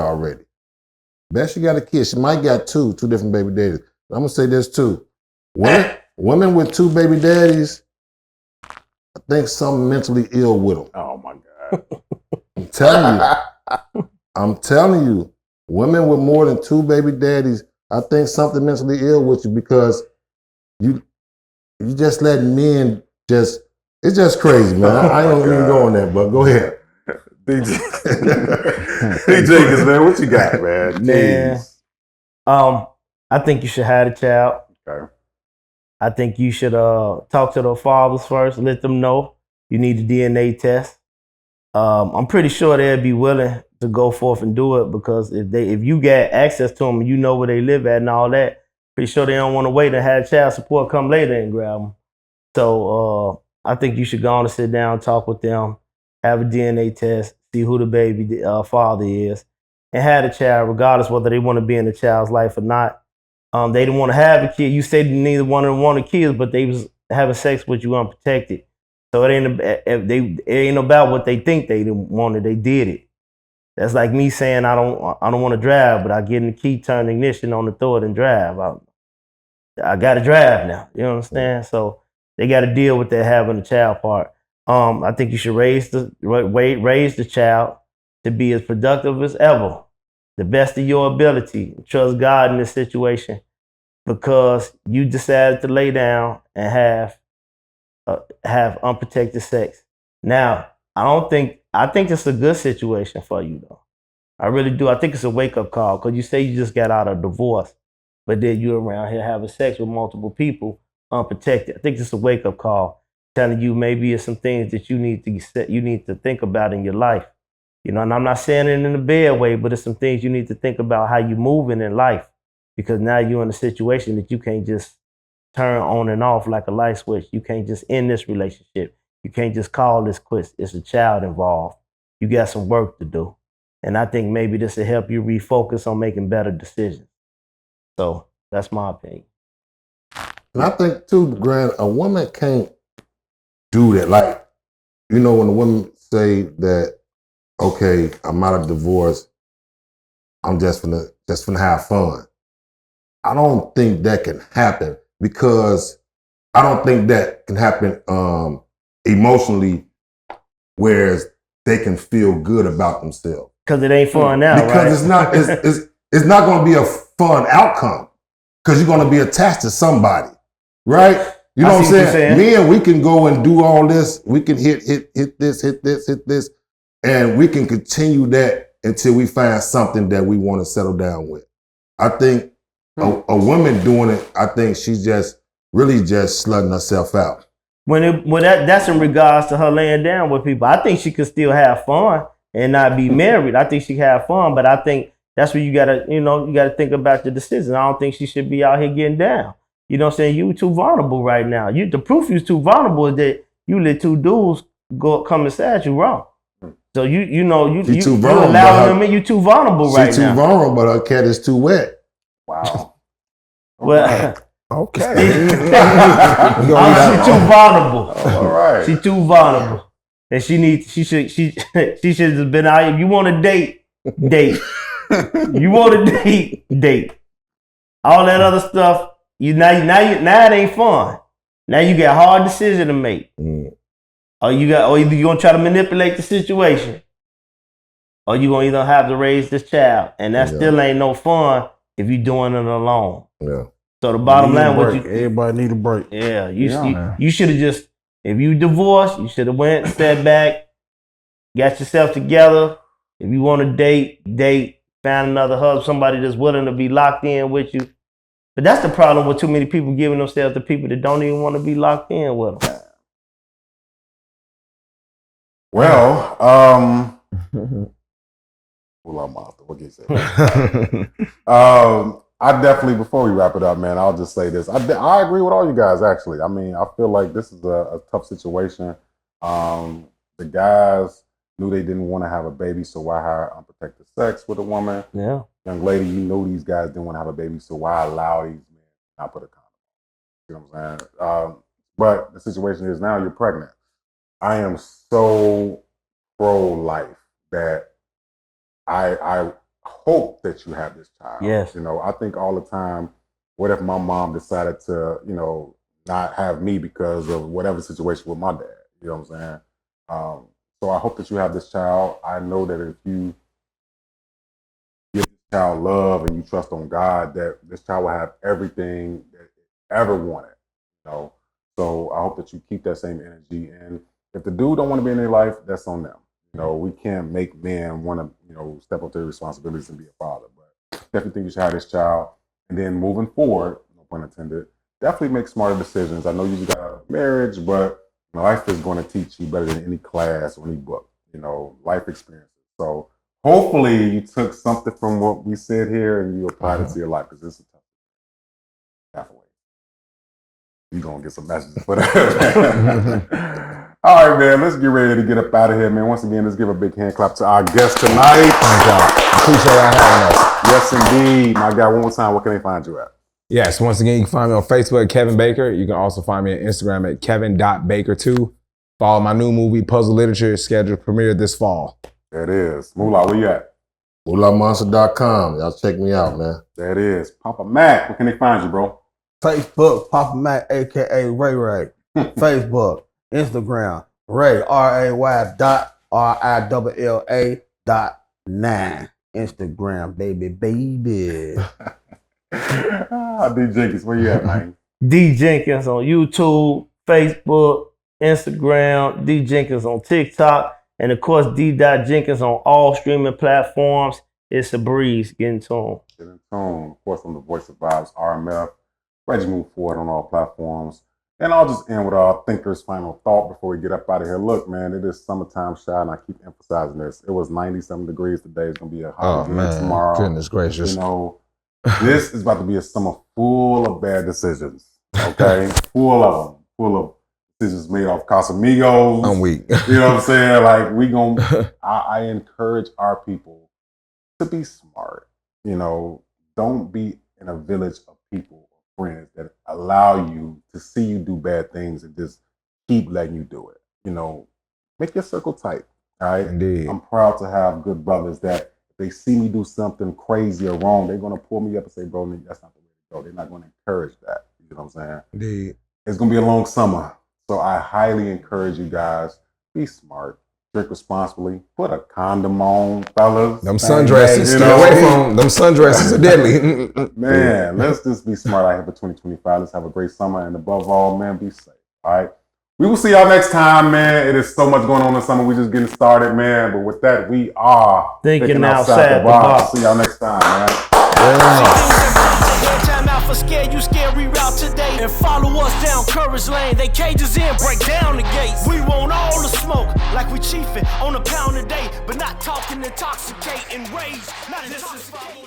She might got two different baby daddies. I'm gonna say this too. Women with two baby daddies, I think something mentally ill with them. Oh my God. I'm telling you, women with more than two baby daddies, I think something mentally ill with you because you just let men it's just crazy, man. I don't even go on that, but go ahead. DJ Jenkins, man, what you got, man? Man, I think you should have a child. Okay. I think you should talk to the fathers first, let them know you need a DNA test. I'm pretty sure they'd be willing to go forth and do it because if you get access to them and you know where they live at and all that, pretty sure they don't want to wait and have child support come later and grab them. So I think you should go on and sit down, talk with them, have a DNA test, see who the baby father is, and have the child regardless whether they want to be in the child's life or not. They didn't want to have a kid. You said neither one of them wanted kids, but they was having sex with you unprotected. So it ain't about what they think they wanted. They did it. That's like me saying I don't want to drive, but I get in the key, turn the ignition on, and throw it and drive. I got to drive now. You understand? So they got to deal with that having a child part. I think you should raise the child to be as productive as ever, the best of your ability. Trust God in this situation, because you decided to lay down and have unprotected sex. Now, I think it's a good situation for you though. I really do. I think it's a wake-up call, because you say you just got out of a divorce, but then you're around here having sex with multiple people unprotected. I think it's a wake-up call, telling you maybe it's some things that you need to think about in your life. You know, and I'm not saying it in a bad way, but it's some things you need to think about how you're moving in life, because now you're in a situation that you can't just turn on and off like a light switch. You can't just end this relationship. You can't just call this quits. It's a child involved. You got some work to do. And I think maybe this will help you refocus on making better decisions. So that's my opinion. And I think too, Grant, a woman can't do that. Like, you know, when a woman say that, okay, I'm out of divorce, I'm just gonna have fun. I don't think that can happen, because I don't think that can happen emotionally, whereas they can feel good about themselves. Because it ain't fun now, because right? it's not going to be a fun outcome, because you're going to be attached to somebody, right? You know what I'm saying? Men, we can go and do all this. We can hit this, and we can continue that until we find something that we want to settle down with. I think a woman doing it, I think she's just really just slutting herself out. That's in regards to her laying down with people. I think she could still have fun and not be married. I think she can have fun, but I think that's where you gotta think about the decision. I don't think she should be out here getting down. You know what I'm saying? You too vulnerable right now. The proof you're too vulnerable is that you let two dudes come inside you wrong. So you allow them in. You too vulnerable right now. She's too vulnerable, but her cat is too wet. Wow. Well, Okay. she's too vulnerable. All right. She's too vulnerable, and she should have been out. If you want to date. You want to date. All that other stuff. Now it ain't fun. Now you got a hard decision to make. Or either you're gonna try to manipulate the situation, or you're gonna either have to raise this child, and that still ain't no fun if you're doing it alone. Yeah. So the bottom line, everybody need a break. Yeah, you should have just, if you divorced, you should have went, sat back, got yourself together. If you want to date, find another husband, somebody that's willing to be locked in with you. But that's the problem with too many people giving themselves to people that don't even want to be locked in with them. Well, what can you say? I definitely, before we wrap it up, man, I'll just say this. I agree with all you guys, actually. I mean, I feel like this is a tough situation. The guys knew they didn't want to have a baby, so why have unprotected sex with a woman? Yeah. Young lady, you know these guys didn't want to have a baby, so why allow these men to not put a condom on? You know what I'm saying? But the situation is now you're pregnant. I am so pro-life that I hope that you have this child. Yes. You know, I think all the time, what if my mom decided to, not have me because of whatever situation with my dad? You know what I'm saying? So I hope that you have this child. I know that if you give this child love and you trust on God, that this child will have everything that it ever wanted. So I hope that you keep that same energy. And if the dude don't want to be in their life, that's on them. We can't make men want to, step up to their responsibilities and be a father. But definitely think you should have this child. And then moving forward, no pun intended, definitely make smarter decisions. I know you got a marriage, but life is going to teach you better than any class or any book, life experiences. So hopefully you took something from what we said here and you applied it to your life, because this is tough. Halfway. You're going to get some messages for that. All right, man, let's get ready to get up out of here, man. Once again, let's give a big hand clap to our guest tonight. Thank y'all. Appreciate y'all having us. Yes, indeed. My guy, one more time, where can they find you at? Yes, once again, you can find me on Facebook, Kevin Baker. You can also find me on Instagram at kevin.baker2. Follow my new movie, Puzzle Literature, scheduled to premiere this fall. There it is. Moolah, where you at? MoolahMonster.com. Y'all check me out, man. There it is. Papa Mac, where can they find you, bro? Facebook, Papa Mac, a.k.a. Ray Ray. Facebook, Instagram, Ray, RAY.RILLA.9. Instagram, baby. D Jenkins, where you at, man? D Jenkins on YouTube, Facebook, Instagram, D Jenkins on TikTok, and of course D. Jenkins on all streaming platforms. It's a breeze. Getting to him. Getting tone. Of course, I'm the voice of Vibes, RMF. Ready to move forward on all platforms. And I'll just end with our thinker's final thought before we get up out of here. Look, man, it is summertime shy, and I keep emphasizing this. It was 90-something degrees today. It's going to be a hot day tomorrow. Goodness gracious. You know, this is about to be a summer full of bad decisions, okay? Full of them. Full of decisions made off Casamigos. I'm weak. You know what I'm saying? Like, I encourage our people to be smart. You know, don't be in a village of people or friends that allow you to see you do bad things and just keep letting you do it. You know, make your circle tight, all right? Indeed. I'm proud to have good brothers that if they see me do something crazy or wrong, they're going to pull me up and say, bro, that's not the way to go. They're not going to encourage that. You know what I'm saying? Indeed. It's going to be a long summer. So I highly encourage you guys, be smart. Drink responsibly. Put a condom on, fellas. Them sundresses. Stay away from them. Sundresses are deadly. Man, let's just be smart out here for 2025. Let's have a great summer. And above all, man, be safe. All right? We will see y'all next time, man. It is so much going on this summer. We're just getting started, man. But with that, we are thinking outside the box. See y'all next time, man. Time out for Scared You Scared reroute today and follow us down Courage Lane. They cages in, break down the gates. We want all the smoke like we chiefin' on a pound a day, but not talking intoxicating rage. Not intoxicating.